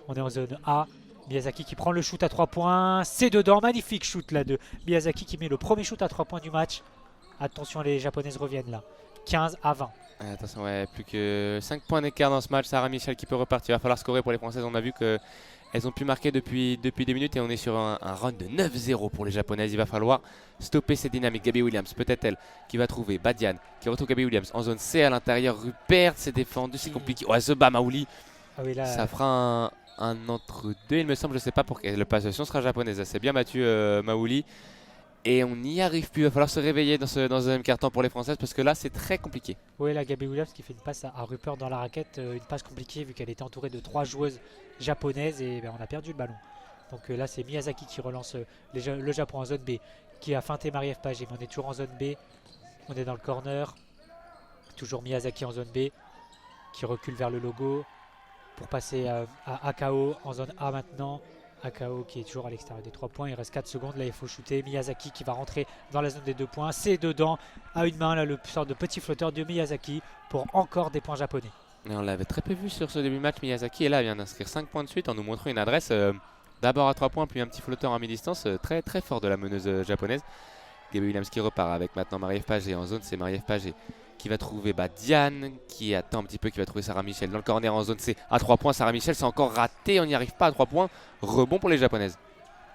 On est en zone A. Miyazaki qui prend le shoot à 3 points. C'est dedans. Magnifique shoot là de Miyazaki qui met le premier shoot à 3 points du match. Attention, les Japonaises reviennent là. 15-20. Attention, ouais, plus que 5 points d'écart dans ce match. Sarah Michel qui peut repartir. Il va falloir scorer pour les Françaises. On a vu qu'elles ont pu marquer depuis des minutes et on est sur un run de 9-0 pour les Japonaises. Il va falloir stopper cette dynamique. Gabby Williams, peut-être elle, qui va trouver Badiane, qui retrouve Gabby Williams en zone C à l'intérieur. Rupert, c'est défendu, c'est compliqué. Ouais, Zeba Maouli, Ah oui, là, ça fera un entre-deux, il me semble. Je sais pas pour quelle. Le possession sera japonaise. Elle s'est bien battue, Maouli. Et on n'y arrive plus. Il va falloir se réveiller dans ce deuxième quart-temps pour les Françaises parce que là, c'est très compliqué. oui, là, Gabby Williams qui fait une passe à Rupert dans la raquette. Une passe compliquée vu qu'elle était entourée de 3 joueuses japonaises et on a perdu le ballon. Donc là, c'est Miyazaki qui relance le Japon en zone B, qui a feinté Marie-Ève Pagé. Mais on est toujours en zone B. On est dans le corner. Toujours Miyazaki en zone B, qui recule vers le logo pour passer à Akao en zone A maintenant. Akao qui est toujours à l'extérieur des 3 points. Il reste 4 secondes. Là, il faut shooter. Miyazaki qui va rentrer dans la zone des 2 points. C'est dedans. À une main, là, le sort de petit flotteur de Miyazaki pour encore des points japonais. Et on l'avait très peu vu sur ce début de match. Miyazaki est là, il vient d'inscrire 5 points de suite en nous montrant une adresse d'abord à 3 points, puis un petit flotteur en mi-distance. Très très fort de la meneuse japonaise. Gabby Williams qui repart avec maintenant Marie-Ève Pagé en zone. C'est Marie-Ève Pagé qui va trouver Diane, qui attend un petit peu, qui va trouver Sarah Michel dans le corner en zone C à 3 points. Sarah Michel, c'est encore raté, on n'y arrive pas à 3 points. Rebond pour les japonaises.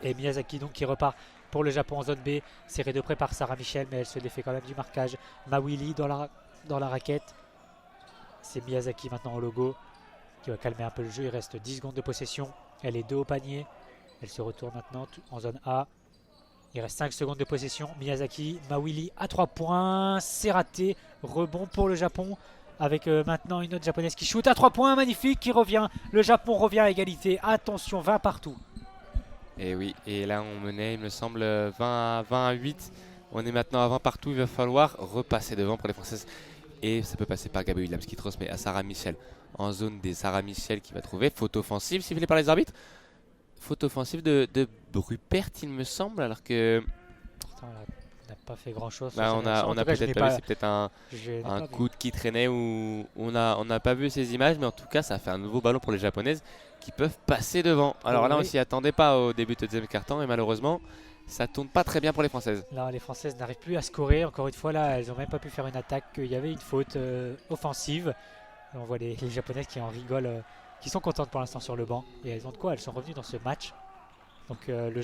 Et Miyazaki donc qui repart pour le Japon en zone B, serré de près par Sarah Michel, mais elle se défait quand même du marquage. Mawili dans la raquette. C'est Miyazaki maintenant au logo qui va calmer un peu le jeu. Il reste 10 secondes de possession. Elle est 2 au panier. Elle se retourne maintenant en zone A. Il reste 5 secondes de possession. Miyazaki, Mawili à 3 points. C'est raté. Rebond pour le Japon. Avec maintenant une autre japonaise qui shoot à 3 points. Magnifique, qui revient. Le Japon revient à égalité. Attention, 20 partout. Et oui, et là on menait, il me semble, 20 à 8. On est maintenant à 20 partout. Il va falloir repasser devant pour les Françaises. Et ça peut passer par Gabby Williams qui transmet à Sarah Michel en zone des. Sarah Michel qui va trouver faute offensive sifflée par les arbitres. Faute offensive de Rupert, il me semble, alors que Pourtant, on n'a pas fait grand chose. on a peut-être pas vu, c'est peut-être un coup coude qui traînait ou on n'a pas vu ces images, mais en tout cas ça fait un nouveau ballon pour les Japonaises qui peuvent passer devant. Alors là on s'y attendait pas au début de deuxième quart-temps et malheureusement ça tourne pas très bien pour les Françaises. Là, les Françaises n'arrivent plus à scorer. Encore une fois, là, elles n'ont même pas pu faire une attaque. Il y avait une faute offensive. On voit les Japonaises qui en rigolent, qui sont contentes pour l'instant sur le banc. Et elles ont de quoi, elles sont revenues dans ce match. Donc le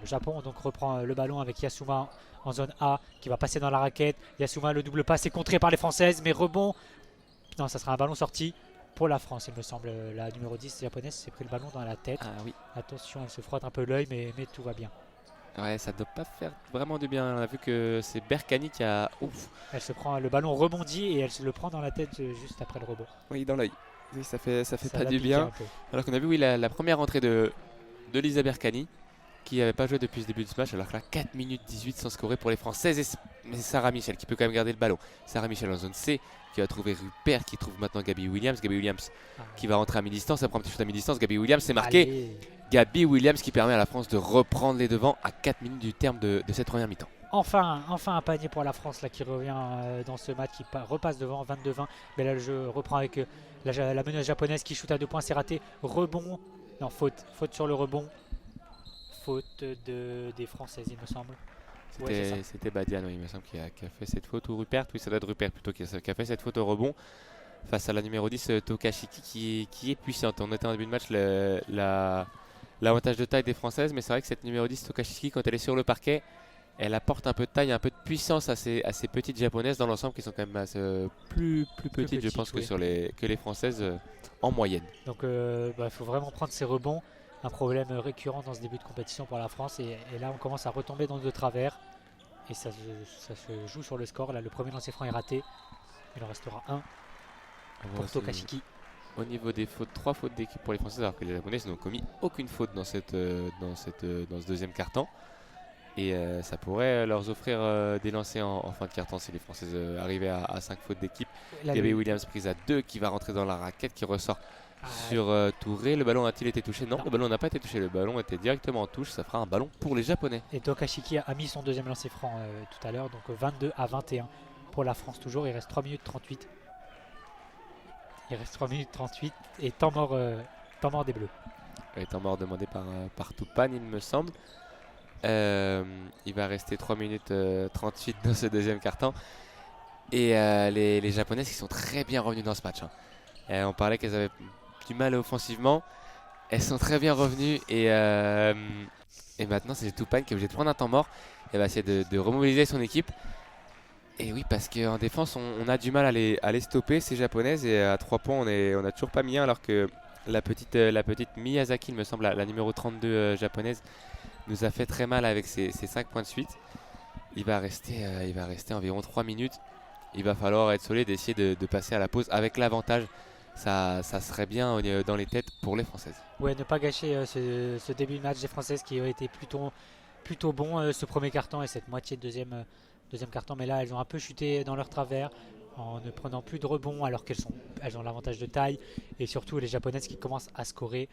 Japon donc, reprend le ballon avec Yasuma en zone A qui va passer dans la raquette. Yasuma, le double passe est contré par les Françaises, mais rebond. Non, ça sera un ballon sorti pour la France, il me semble. La numéro 10 japonaise s'est pris le ballon dans la tête. Ah oui. Attention, elle se frotte un peu l'œil, mais tout va bien. Ouais, ça doit pas faire vraiment du bien. On a vu que c'est Berkani qui a. Ouf. Elle se prend le ballon rebondit et elle se le prend dans la tête juste après le rebond. Oui, dans l'œil. Oui, ça fait Ça pas l'a du piqué bien. un peu. Alors qu'on a vu, oui, la première entrée de Lisa Berkani, qui n'avait pas joué depuis le début de ce match, alors que là, 4 minutes 18 sans scorer pour les Françaises. Mais Sarah Michel qui peut quand même garder le ballon. Sarah Michel en zone C, qui va trouver Rupert, qui trouve maintenant Gabby Williams. Gabby Williams qui va rentrer à mi-distance, après un petit shoot à mi-distance. Gabby Williams, c'est marqué. Allez. Gabby Williams qui permet à la France de reprendre les devants à 4 minutes du terme de cette première mi-temps. Enfin un panier pour la France là, qui revient dans ce match, qui repasse devant 22-20. Mais là, le jeu reprend avec la meneuse japonaise qui shoot à 2 points, c'est raté. Rebond. Non, faute sur le rebond. Faute des Françaises, il me semble. C'était Badiane, oui, il me semble, qui a fait cette faute. Ou Rupert, oui, ça doit être Rupert plutôt qui a fait cette faute au rebond. face à la numéro 10 Tokashiki qui est puissante. On était en début de match l'avantage de taille des Françaises, mais c'est vrai que cette numéro 10 Tokashiki, quand elle est sur le parquet, elle apporte un peu de taille, un peu de puissance à ces petites japonaises dans l'ensemble qui sont quand même plus petites, je pense, oui. que les Françaises en moyenne. Donc il faut vraiment prendre ses rebonds. Un problème récurrent dans ce début de compétition pour la France. Et là, on commence à retomber dans de travers. Et ça se joue sur le score. Là, le premier lancer franc est raté. Il en restera un pour Tokashiki. Au niveau des fautes, 3 fautes d'équipe pour les Françaises, alors que les Japonaises n'ont commis aucune faute dans ce deuxième quart-temps. Et ça pourrait leur offrir des lancers en fin de quart-temps si les Françaises arrivaient à 5 fautes d'équipe. Gabby Williams prise à 2 qui va rentrer dans la raquette, qui ressort sur Touré. Le ballon a-t-il été touché? Non, le ballon n'a pas été touché. Le ballon était directement en touche. Ça fera un ballon pour les Japonais. Et Tokashiki a mis son deuxième lancer franc tout à l'heure. Donc 22-21 pour la France toujours. Il reste 3 minutes 38. Il reste 3 minutes 38 et temps mort des Bleus. Et temps mort demandé par Toupane, il me semble. Il va rester 3 minutes 38 dans ce deuxième quart-temps. Et les Japonaises qui sont très bien revenues dans ce match. On parlait qu'elles avaient du mal offensivement. Elles sont très bien revenues. Et maintenant, c'est Toupane qui est obligé de prendre un temps mort. Elle va essayer de remobiliser son équipe. Et oui, parce qu'en défense, on a du mal à les stopper, ces Japonaises. Et à 3 points, on n'a toujours pas mis un. Alors que la petite Miyazaki, il me semble, la numéro 32 japonaise, nous a fait très mal avec ses 5 points de suite. Il va rester environ 3 minutes. Il va falloir être solide et essayer de passer à la pause avec l'avantage. Ça serait bien dans les têtes pour les Françaises. Ouais, ne pas gâcher ce début de match des Françaises qui ont été plutôt bon ce premier quart-temps et cette moitié de deuxième quart-temps. Mais là, elles ont un peu chuté dans leur travers en ne prenant plus de rebonds alors qu'elles ont l'avantage de taille. Et surtout les Japonaises qui commencent à scorer,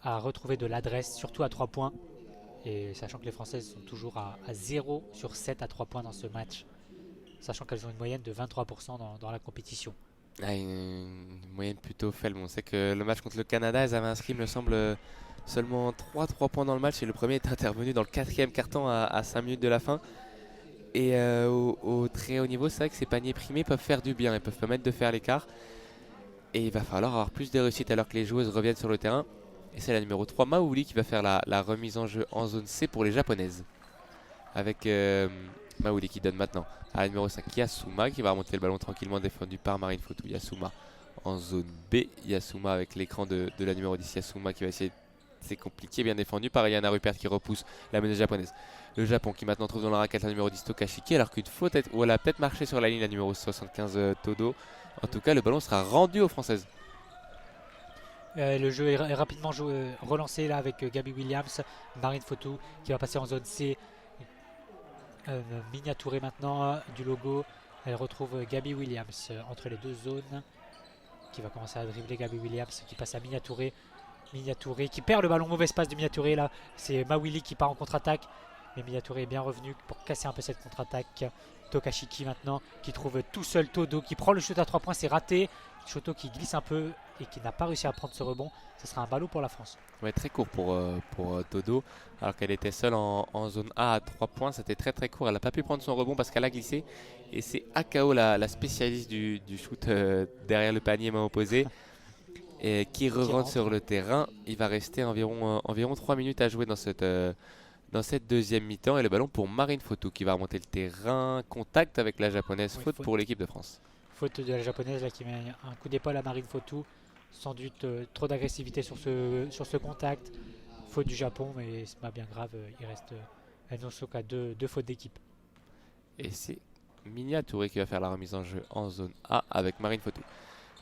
à retrouver de l'adresse, surtout à 3 points. Et sachant que les Françaises sont toujours à 0 sur 7 à 3 points dans ce match, sachant qu'elles ont une moyenne de 23% dans la compétition. Une moyenne plutôt faible. On sait que le match contre le Canada, elles avaient inscrit, il me semble, seulement 3 points dans le match. Et le premier est intervenu dans le 4e quart-temps à 5 minutes de la fin. Et au très haut niveau, c'est vrai que ces paniers primés peuvent faire du bien. Ils peuvent permettre de faire l'écart. Et il va falloir avoir plus de réussite alors que les joueuses reviennent sur le terrain. Et c'est la numéro 3, Maouli, qui va faire la remise en jeu en zone C pour les Japonaises. Avec Maouli qui donne maintenant à la numéro 5, Yasuma, qui va remonter le ballon tranquillement, défendu par Marine Fotou. Yasuma en zone B. Yasuma avec l'écran de la numéro 10. Yasuma qui va essayer. C'est compliqué, bien défendu par Yana Rupert qui repousse la meneuse japonaise. Le Japon qui maintenant trouve dans la raquette la numéro 10 Tokashiki, alors qu'une faute où elle a peut-être marché sur la ligne, la numéro 75 Todo. En tout cas, le ballon sera rendu aux Françaises. Le jeu est rapidement relancé là avec Gabby Williams, Marine Fotou qui va passer en zone C. Miniaturé maintenant du logo. Elle retrouve Gabby Williams entre les deux zones. Qui va commencer à dribbler Gabby Williams qui passe à Miniaturé. Miniaturé qui perd le ballon, mauvaise passe de Miniaturé là. C'est Mawili qui part en contre-attaque. Mais Miniaturé est bien revenu pour casser un peu cette contre-attaque. Tokashiki maintenant qui trouve tout seul Todo qui prend le shoot à 3 points, c'est raté. Shoto qui glisse un peu et qui n'a pas réussi à prendre ce rebond. Ce sera un ballot pour la France. Ouais, très court pour Todo, alors qu'elle était seule en zone A à 3 points. C'était très très court. Elle n'a pas pu prendre son rebond parce qu'elle a glissé. Et c'est Akao, la spécialiste du shoot derrière le panier main opposée, et qui rentre sur le terrain. Il va rester environ 3 minutes à jouer dans cette deuxième mi-temps. Et le ballon pour Marine Fotou qui va remonter le terrain. Contact avec la japonaise, faute pour l'équipe de France. Faute de la japonaise là, qui met un coup d'épaule à Marine Fotou. Sans doute trop d'agressivité sur ce contact. Faute du Japon, mais c'est pas bien grave. Il reste Enosoka deux fautes d'équipe. Et c'est Miniaturé qui va faire la remise en jeu en zone A avec Marine Fotou.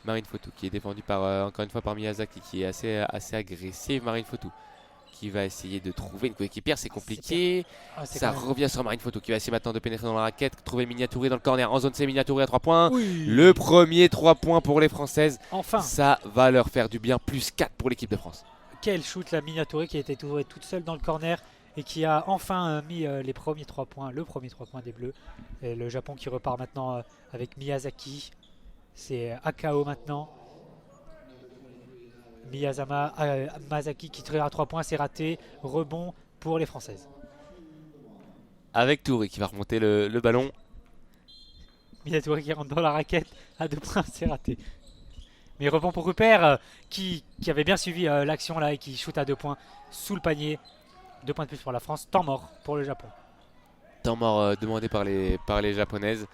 Marine Fotou qui est défendue encore une fois par Miyazaki, qui est assez agressive. Marine Fotou qui va essayer de trouver une coéquipière, c'est compliqué. Ça revient sur Marine Fotou qui va essayer maintenant de pénétrer dans la raquette, trouver Miniaturé dans le corner, en zone C, Miniaturé à 3 points. Oui. Le premier 3 points pour les Françaises. Enfin. Ça va leur faire du bien, plus 4 pour l'équipe de France. Quel shoot la Miniaturé qui a été toute seule dans le corner et qui a enfin mis les premiers 3 points, le premier 3 points des Bleus. Et le Japon qui repart maintenant avec Miyazaki. C'est Akao maintenant. Mazaki qui tire à 3 points, c'est raté. Rebond pour les Françaises. Avec Touré qui va remonter le ballon. Miyatouri qui rentre dans la raquette à 2 points, c'est raté. Mais rebond pour Rupert qui avait bien suivi l'action là et qui shoot à 2 points sous le panier. 2 points de plus pour la France. Temps mort pour le Japon. Temps mort demandé par les japonaises.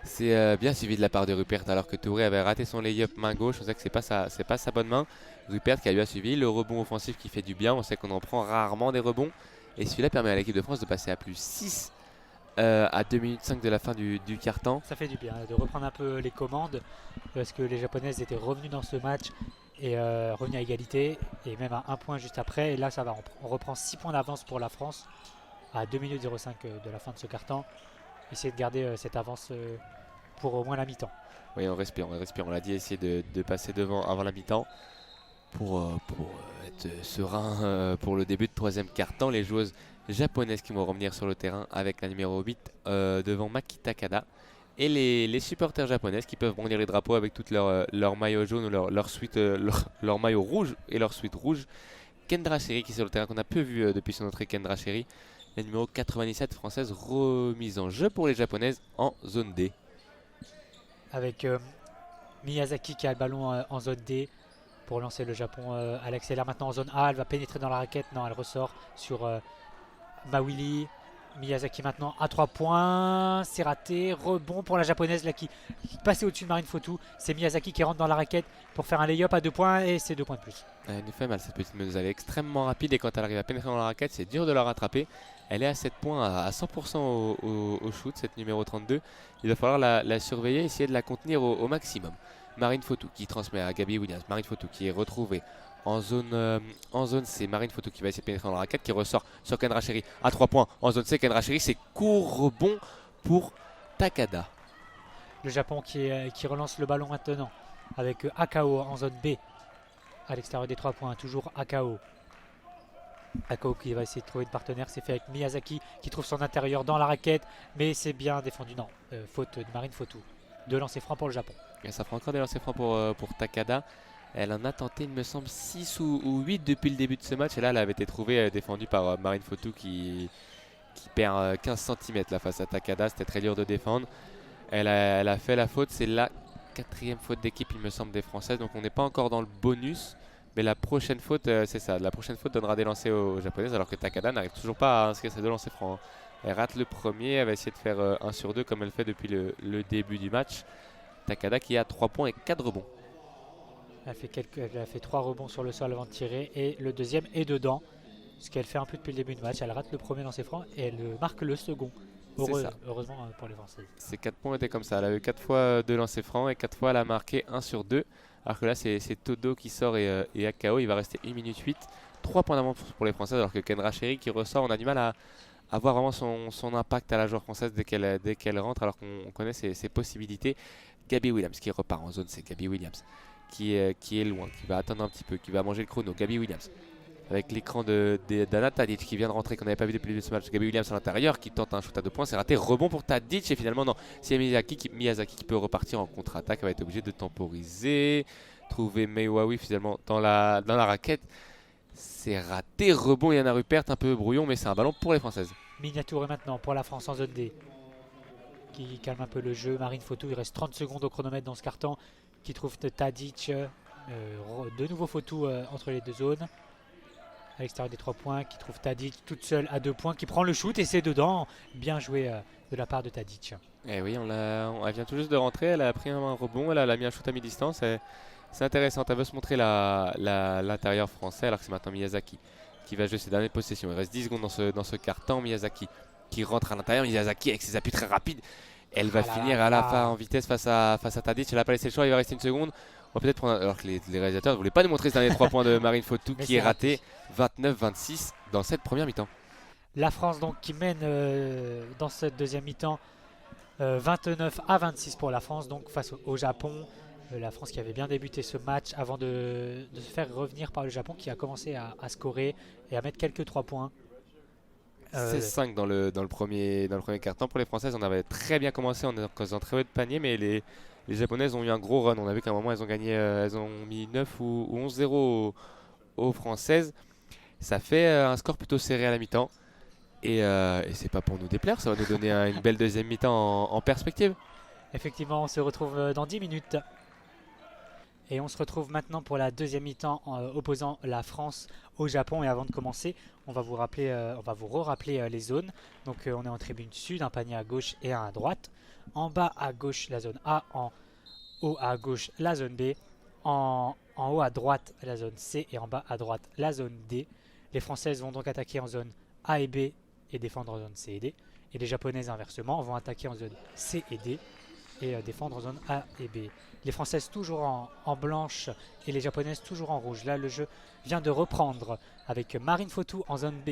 C'est bien suivi de la part de Rupert alors que Touré avait raté son lay-up main gauche. On sait que c'est pas sa bonne main. Rupert qui a bien suivi le rebond offensif qui fait du bien. On sait qu'on en prend rarement des rebonds. Et celui-là permet à l'équipe de France de passer à plus 6 à 2 minutes 5 de la fin du quart-temps. Ça fait du bien de reprendre un peu les commandes parce que les japonaises étaient revenues dans ce match et revenues à égalité et même à 1 point juste après. Et là, ça va. On reprend 6 points d'avance pour la France à 2 minutes 05 de la fin de ce quart-temps. Essayer de garder cette avance pour au moins la mi-temps. Oui, on respire. On l'a dit, essayer de passer devant avant la mi-temps pour être serein pour le début de troisième quart-temps. Les joueuses japonaises qui vont revenir sur le terrain avec la numéro 8 devant Maki Takada. Et les supporters japonaises qui peuvent brandir les drapeaux avec toutes leur maillot jaune ou leur maillot rouge et leur suite rouge. Kendra Sherry qui est sur le terrain qu'on a peu vu depuis son entrée. Kendra Sherry, la numéro 97 française remise en jeu pour les japonaises en zone D. Avec Miyazaki qui a le ballon en zone D pour lancer le Japon. Elle accélère maintenant en zone A. Elle va pénétrer dans la raquette. Non, elle ressort sur Mawili. Miyazaki maintenant à 3 points. C'est raté. Rebond pour la japonaise là, qui passait au-dessus de Marine Fotou. C'est Miyazaki qui rentre dans la raquette pour faire un lay-up à 2 points et c'est 2 points de plus. Elle nous fait mal cette petite meneuse. Elle est extrêmement rapide et quand elle arrive à pénétrer dans la raquette, c'est dur de la rattraper. Elle est à 7 points à 100% au shoot, cette numéro 32. Il va falloir la surveiller, essayer de la contenir au maximum. Marine Fotou qui transmet à Gabi Williams. Marine Fotou qui est retrouvée en zone C. Marine Fotou qui va essayer de pénétrer dans la raquette, qui ressort sur Kendra Sherry à 3 points en zone C. Kendra Sherry, c'est court rebond pour Takada. Le Japon qui relance le ballon maintenant avec Akao en zone B à l'extérieur des 3 points. Toujours Akao. Akao qui va essayer de trouver une partenaire. C'est fait avec Miyazaki qui trouve son intérieur dans la raquette. Mais c'est bien défendu. Non, faute de Marine Fotou. 2 lancers francs pour le Japon. Et ça fera encore des lancers francs pour Takada. Elle en a tenté, il me semble, 6 ou 8 depuis le début de ce match. Et là, elle avait été trouvée défendue par Marine Fotou qui perd 15 cm là, face à Takada. C'était très dur de défendre. Elle a fait la faute. C'est la 4e faute d'équipe, il me semble, des Françaises. Donc on n'est pas encore dans le bonus. Mais la prochaine faute, c'est ça. La prochaine faute donnera des lancers aux Japonaises. Alors que Takada n'arrive toujours pas à inscrire ses 2 lancers francs. Elle rate le premier. Elle va essayer de faire 1 sur 2 comme elle fait depuis le début du match. Takada qui a 3 points et 4 rebonds. Elle a fait 3 rebonds sur le sol avant de tirer et le deuxième est dedans. Ce qu'elle fait un peu depuis le début du match. Elle rate le premier lancer franc et elle marque le second. Heureusement pour les Françaises. Ces 4 points étaient comme ça. Elle a eu 4 fois 2 lancers francs et 4 fois elle a marqué 1 sur 2. Alors que là c'est Todo qui sort et Akao. Il va rester 1 minute 8. 3 points d'avance pour les Françaises alors que Kendra Sherry qui ressort. On a du mal à voir vraiment son impact à la joueur française dès qu'elle rentre alors qu'on connaît ses possibilités. Gabi Williams qui repart en zone C. Gabi Williams qui est loin, qui va attendre un petit peu, qui va manger le chrono. Gabi Williams avec l'écran d'Anna Tadic qui vient de rentrer, qu'on n'avait pas vu depuis le début de ce match. Gabi Williams à l'intérieur qui tente un shoot à 2 points, c'est raté. Rebond pour Tadic et finalement non, c'est Miyazaki qui peut repartir en contre-attaque. Elle va être obligée de temporiser, trouver Meiwawi finalement dans la raquette. C'est raté. Rebond Yana Rupert, un peu brouillon, mais c'est un ballon pour les Françaises. Miniature maintenant pour la France en zone D qui calme un peu le jeu. Marine Fotou, il reste 30 secondes au chronomètre dans ce carton, qui trouve Tadic. De nouveau Fotou entre les deux zones. À l'extérieur des 3 points, qui trouve Tadic toute seule à 2 points, qui prend le shoot et c'est dedans. Bien joué de la part de Tadic. Eh oui, elle vient tout juste de rentrer, elle a pris un rebond, elle a mis un shoot à mi-distance. C'est intéressant, elle veut se montrer l'intérieur français alors que c'est maintenant Miyazaki qui va jouer ses dernières possessions. Il reste 10 secondes dans ce quart-temps. Miyazaki qui rentre à l'intérieur. Miyazaki avec ses appuis très rapides. Elle va finir à la fin en vitesse face à Tadic. Elle n'a pas laissé le choix, il va rester 1 seconde. On va peut-être prendre, alors que les réalisateurs ne voulaient pas nous montrer ce dernier 3 points de Marine Fotou qui est raté. 29-26 dans cette première mi-temps. La France donc qui mène dans cette deuxième mi-temps 29-26 pour la France donc face au Japon. La France qui avait bien débuté ce match avant de se faire revenir par le Japon qui a commencé à scorer et à mettre quelques 3 points. 16-5 dans le premier quart-temps pour les Françaises. On avait très bien commencé en faisant très haut de panier, mais les Japonaises ont eu un gros run. On a vu qu'à un moment elles ont gagné, elles ont mis 9 ou 11-0 aux Françaises. Ça fait un score plutôt serré à la mi-temps. Et c'est pas pour nous déplaire, ça va nous donner une belle deuxième mi-temps en perspective. Effectivement, on se retrouve dans 10 minutes. Et on se retrouve maintenant pour la deuxième mi-temps opposant la France au Japon. Et avant de commencer, on va vous re-rappeler les zones. Donc on est en tribune sud, un panier à gauche et un à droite. En bas à gauche la zone A, en haut à gauche la zone B, en haut à droite la zone C et en bas à droite la zone D. Les Françaises vont donc attaquer en zone A et B et défendre en zone C et D. Et les Japonaises inversement vont attaquer en zone C et D et défendre en zone A et B. Les Françaises toujours en blanche et les Japonaises toujours en rouge. Là, le jeu vient de reprendre avec Marine Fotou en zone B.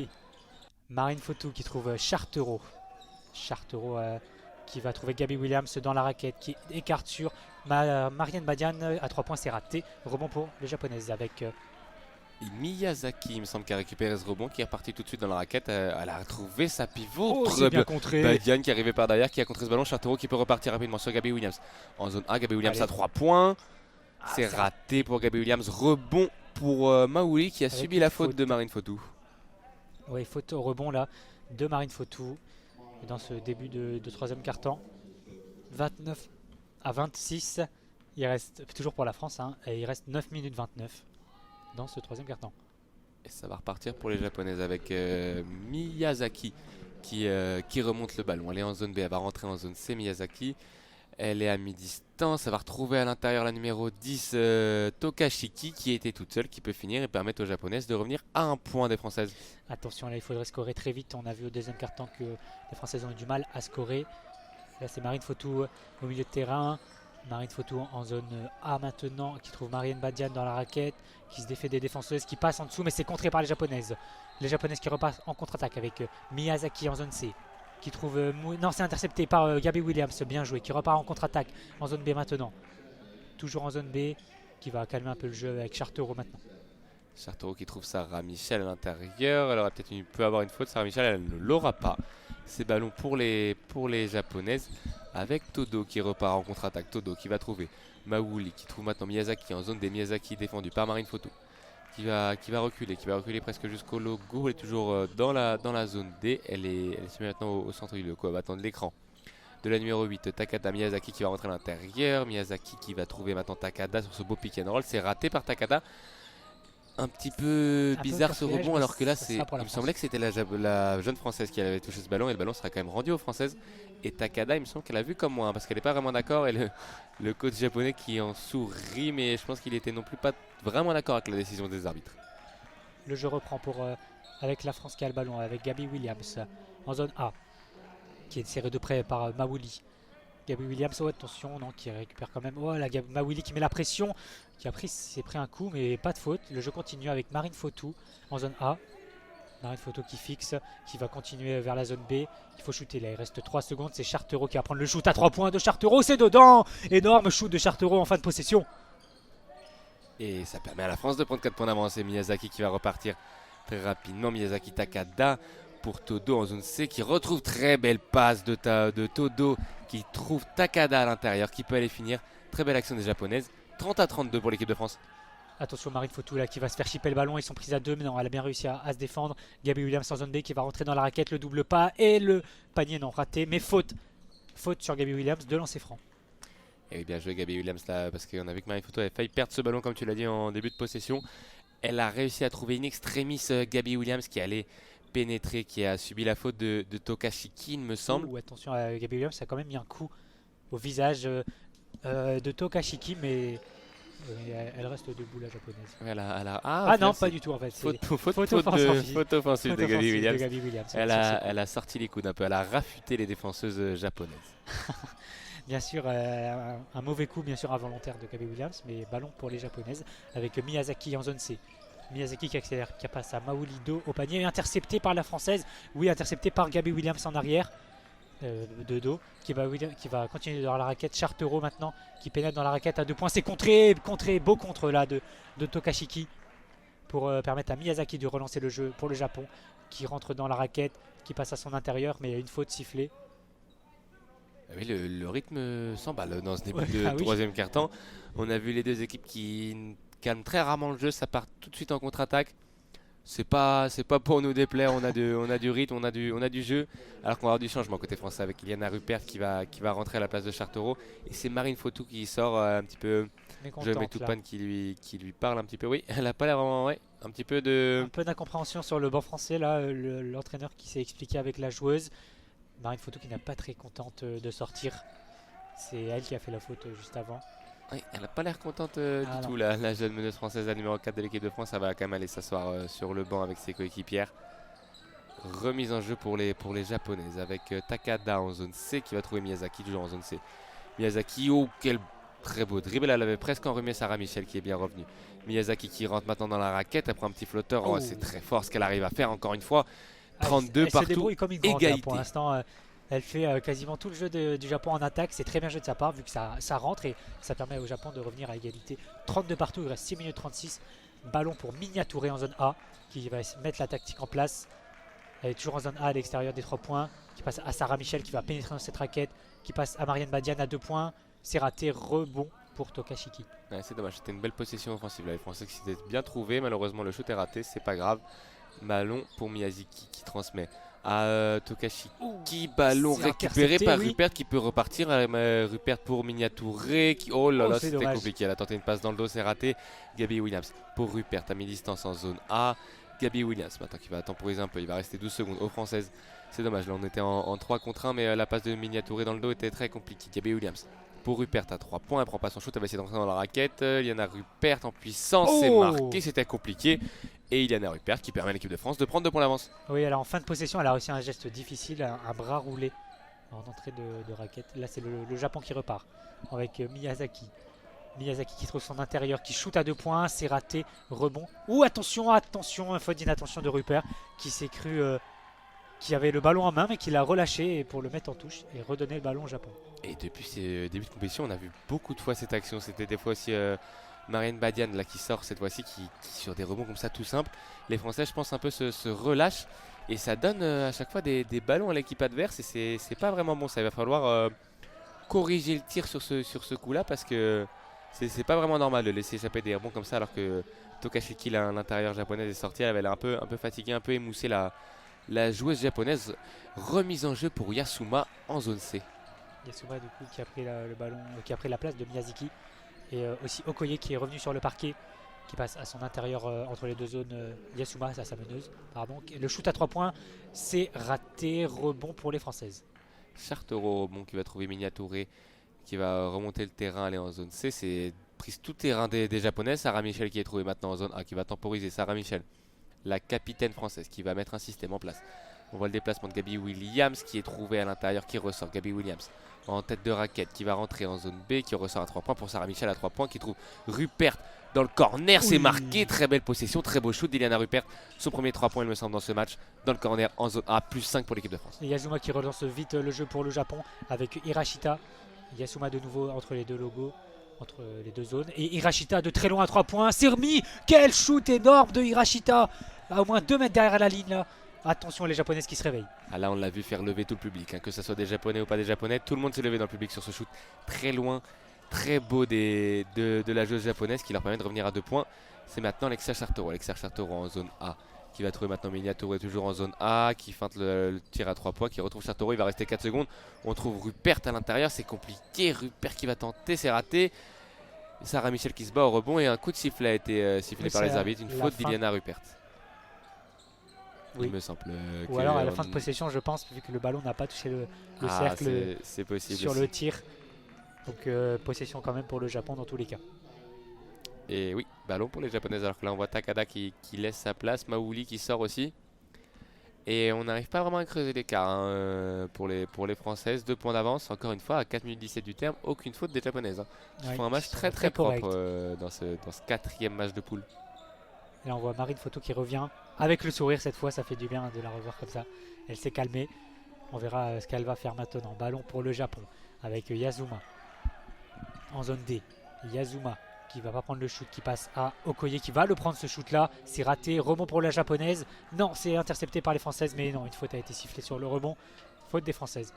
Marine Fotou qui trouve Chartereau. Chartereau qui va trouver Gabby Williams dans la raquette, qui écarte sur Marianne Badian à 3 points, c'est raté. Rebond pour les Japonaises avec Miyazaki, il me semble, qui a récupéré ce rebond, qui est reparti tout de suite dans la raquette. Elle a retrouvé sa pivot. Oh, c'est bien contré. Badian qui est arrivé par derrière, qui a contré ce ballon. Chartereau qui peut repartir rapidement sur Gabby Williams. En zone A, Gabby Williams à 3 points. C'est raté pour Gabby Williams. Rebond pour Maouli qui a subi la faute de Marine Fotou. Oui, faute au rebond là de Marine Fotou dans ce début de troisième quart-temps. 29 à 26. Il reste toujours pour la France, hein, et il reste 9 minutes 29 dans ce troisième quart-temps. Et ça va repartir pour les Japonaises avec Miyazaki qui remonte le ballon. Elle est en zone B, elle va rentrer en zone C. Miyazaki, elle est à mi-distance. Elle va retrouver à l'intérieur la numéro 10, Tokashiki, qui était toute seule, qui peut finir et permettre aux Japonaises de revenir à un point des Françaises. Attention, là il faudrait scorer très vite. On a vu au deuxième quart-temps que les Françaises ont eu du mal à scorer. Là c'est Marine Fotou au milieu de terrain. Marine Fotou en zone A maintenant, qui trouve Marianne Badian dans la raquette, qui se défait des défenseuses, qui passe en dessous, mais c'est contré par les Japonaises. Les Japonaises qui repassent en contre-attaque avec Miyazaki en zone C, qui trouve... non, c'est intercepté par Gabby Williams, bien joué, qui repart en contre-attaque en zone B maintenant. Toujours en zone B, qui va calmer un peu le jeu avec Chartereau maintenant. Chartereau qui trouve Sarah Michel à l'intérieur. Elle aurait peut avoir une faute. Sarah Michel, elle ne l'aura pas. C'est ballon pour les Japonaises avec Todo qui repart en contre-attaque. Todo qui va trouver Maouli, qui trouve maintenant Miyazaki en zone des Miyazaki défendu par Marine Fotou. Qui va reculer presque jusqu'au logo. Elle est toujours dans la zone D. Elle se met maintenant au centre du logo. Elle va attendre l'écran de la numéro 8, Takada. Miyazaki qui va rentrer à l'intérieur. Miyazaki qui va trouver maintenant Takada sur ce beau pick and roll. C'est raté par Takada. Un petit peu bizarre ce rebond, alors que là, il me semblait que c'était la jeune Française qui avait touché ce ballon, et le ballon sera quand même rendu aux Françaises. Et Takada, il me semble qu'elle a vu comme moi, hein, parce qu'elle n'est pas vraiment d'accord, et le coach japonais qui en sourit, mais je pense qu'il était non plus pas vraiment d'accord avec la décision des arbitres. Le jeu reprend avec la France qui a le ballon, avec Gabby Williams en zone A, qui est serré de près par Maouli. Gabby Williams, oh attention, non, qui récupère quand même. Oh la Maouli qui met la pression, qui s'est pris un coup, mais pas de faute. Le jeu continue avec Marine Fotou en zone A. Marine Fotou qui fixe, qui va continuer vers la zone B. Il faut shooter là, il reste 3 secondes. C'est Chartereau qui va prendre le shoot à 3 points de Chartereau. C'est dedans. Énorme shoot de Chartereau en fin de possession. Et ça permet à la France de prendre 4 points d'avance. Et Miyazaki qui va repartir très rapidement. Miyazaki Takada pour Todo en zone C, qui retrouve très belle passe de Todo, qui trouve Takada à l'intérieur, qui peut aller finir. Très belle action des Japonaises. 30 à 32 pour l'équipe de France. Attention Marine Fotou là qui va se faire chipper le ballon. Ils sont pris à 2, mais non, elle a bien réussi à se défendre. Gabby Williams en zone B qui va rentrer dans la raquette, le double pas et le panier, non, raté, mais faute sur Gabby Williams de lancer franc. Et bien joué Gabby Williams là, parce qu'on a vu que Marine Fotou avait failli perdre ce ballon comme tu l'as dit en début de possession. Elle a réussi à trouver in extremis Gabby Williams qui allait pénétrer, qui a subi la faute de Tokashiki, il me semble. Attention, Gabby Williams a quand même mis un coup au visage de Tokashiki, mais elle reste debout la japonaise. Non, pas du tout en fait. Faute offensive de Gabby Williams. Elle a Elle sorti les coudes un peu, elle a rafuté les défenseuses japonaises. Bien sûr, un mauvais coup, bien sûr involontaire de Gabby Williams, mais ballon pour les japonaises avec Miyazaki en zone C. Miyazaki qui accélère, qui passe à Maolido au panier, intercepté par la française. Oui, intercepté par Gabby Williams en arrière. De dos, qui va continuer dans la raquette. Chartereau maintenant qui pénètre dans la raquette à 2 points. C'est contré, beau contre là de Tokashiki pour permettre à Miyazaki de relancer le jeu pour le Japon, qui rentre dans la raquette, qui passe à son intérieur, mais il y a une faute sifflée. Oui, le rythme s'emballe dans ce début de troisième quart-temps. On a vu les deux équipes qui calment très rarement le jeu, ça part tout de suite en contre-attaque. C'est pas pour nous déplaire, on a du rythme, on a du jeu, alors qu'on va avoir du changement côté français avec Iliana Rupert qui va rentrer à la place de Chartereau. Et c'est Marine Fotou qui sort un petit peu mécontente, là. Toupane qui lui parle un petit peu. Oui, elle a pas l'air vraiment, ouais, un petit peu de. Un peu d'incompréhension sur le banc français, là, l'entraîneur qui s'est expliqué avec la joueuse. Marine Photo qui n'est pas très contente de sortir. C'est elle qui a fait la faute juste avant. Oui, elle a pas l'air contente Ah du non. tout, la jeune meneuse française, la numéro 4 de l'équipe de France. Elle va quand même aller s'asseoir sur le banc avec ses coéquipières. Remise en jeu pour les japonaises avec Takada en zone C qui va trouver Miyazaki toujours en zone C. Miyazaki, oh quel très beau dribble, elle avait presque enrhumé Sarah Michel qui est bien revenue. Miyazaki qui rentre maintenant dans la raquette après un petit flotteur, oh, Oh. c'est très fort ce qu'elle arrive à faire encore une fois. Ah, 32 elle se partout, débrouille comme une grande là, égalité. pour l'instant. Elle fait quasiment tout le jeu du Japon en attaque. C'est très bien joué de sa part vu que ça rentre et ça permet au Japon de revenir à égalité. 32 partout, il reste 6 minutes 36. Ballon pour Minya Touré en zone A qui va mettre la tactique en place. Elle est toujours en zone A à l'extérieur des 3 points. Qui passe à Sarah Michel qui va pénétrer dans cette raquette. Qui passe à Marianne Badiane à 2 points. C'est raté, rebond pour Tokashiki. Ouais, c'est dommage, c'était une belle possession offensive là. Les Français qui s'étaient bien trouvés, malheureusement le shoot est raté, c'est pas grave. Ballon pour Miyazaki qui transmet à Tokashiki, ballon c'est récupéré intercepté, par oui. Rupert qui peut repartir. Rupert pour Miniatouré qui, oh là Oh, là, c'est c'était dommage. compliqué. Elle a tenté une passe dans le dos, c'est raté. Gabi Williams pour Rupert à mi-distance en zone A. Gabi Williams maintenant qui va temporiser un peu, il va rester 12 secondes aux Françaises. C'est dommage, là on était en 3 contre 1, mais la passe de Miniatouré dans le dos était très compliquée. Gabi Williams pour Rupert à 3 points, elle prend pas son shoot, elle va essayer d'entrer dans la raquette. Iliana Rupert en puissance, c'est Oh. marqué, c'était compliqué. Et Iliana Rupert qui permet à l'équipe de France de prendre 2 points d'avance. Oui, elle est en fin de possession, elle a réussi un geste difficile, un bras roulé en entrée de raquette. Là, c'est le Japon qui repart avec Miyazaki. Miyazaki qui trouve son intérieur, qui shoot à 2 points, c'est raté, rebond. Ouh, attention, attention, faute d'inattention de Rupert qui s'est cru qui avait le ballon en main mais qui l'a relâché pour le mettre en touche et redonner le ballon au Japon. Et depuis ces débuts de compétition, on a vu beaucoup de fois cette action. C'était des fois aussi Marianne Badiane là, qui sort cette fois-ci, qui sur des rebonds comme ça tout simple. Les Français, je pense, un peu se relâchent et ça donne à chaque fois des ballons à l'équipe adverse et c'est pas vraiment bon. Ça va falloir corriger le tir sur ce coup-là parce que c'est pas vraiment normal de laisser échapper des rebonds comme ça alors que Tokashiki, l'intérieur japonaise, est sortie. Elle avait l'air un peu fatiguée, un peu émoussée la joueuse japonaise. Remise en jeu pour Yasuma en zone C. Yasuma du coup qui a pris le ballon, qui a pris la place de Miyazaki et aussi Okoye qui est revenu sur le parquet, qui passe à son intérieur entre les deux zones. Yasuma, sa meneuse, pardon. Le shoot à 3 points, c'est raté, rebond pour les Françaises. Chartereau qui va trouver Miniatouré, qui va remonter le terrain, aller en zone C. C'est prise tout terrain des Japonais. Sarah Michel qui est trouvée maintenant en zone A, qui va temporiser. Sarah Michel, la capitaine française, qui va mettre un système en place. On voit le déplacement de Gabi Williams qui est trouvé à l'intérieur, qui ressort. Gabi Williams en tête de raquette, qui va rentrer en zone B, qui ressort à 3 points pour Sarah Michel à 3 points, qui trouve Rupert dans le corner. C'est marqué, très belle possession, très beau shoot d'Iliana Rupert. Son premier 3 points, il me semble, dans ce match, dans le corner en zone A, plus 5 pour l'équipe de France. Et Yasuma qui relance vite le jeu pour le Japon avec Hirashita. Yasuma de nouveau entre les deux logos, entre les deux zones. Et Hirashita de très loin à 3 points. C'est remis. Quel shoot énorme de Hirashita. À au moins 2 mètres derrière la ligne là. Attention les Japonaises qui se réveillent. Ah là on l'a vu faire lever tout le public, hein, que ce soit des Japonais ou pas des Japonais, tout le monde s'est levé dans le public sur ce shoot très loin, très beau de la joueuse japonaise qui leur permet de revenir à 2 points. C'est maintenant Alexia Chartereau en zone A qui va trouver maintenant Miniatouré toujours en zone A, qui feinte le tir à 3 points, qui retrouve Chartereau, il va rester 4 secondes. On trouve Rupert à l'intérieur, c'est compliqué, Rupert qui va tenter, c'est raté. Sarah Michel qui se bat au rebond et un coup de sifflet a été sifflé Oui, par les c'est arbitres, une la faute fin. d'Iliana Rupert. Oui. Il me semble. Ou alors à la fin de possession je pense, vu que le ballon n'a pas touché le cercle c'est possible sur aussi. le tir. Donc possession quand même pour le Japon dans tous les cas. Et oui, ballon pour les Japonaises. Alors que là, on voit Takada qui laisse sa place. Maouli qui sort aussi. Et on n'arrive pas vraiment à creuser l'écart pour les Françaises. 2 points d'avance. Encore une fois, à 4 minutes 17 du terme, aucune faute des Japonaises. Ils Ouais, font un match ils sont très très corrects. propre dans ce 4e match de poule. Et là on voit Marine Photo qui revient avec le sourire cette fois, ça fait du bien de la revoir comme ça. Elle s'est calmée. On verra ce qu'elle va faire maintenant. Ballon pour le Japon avec Yazuma en zone D. Yazuma qui va pas prendre le shoot, qui passe à Okoye qui va le prendre ce shoot là. C'est raté, rebond pour la japonaise. Non, c'est intercepté par les Françaises, mais non, une faute a été sifflée sur le rebond. Faute des Françaises.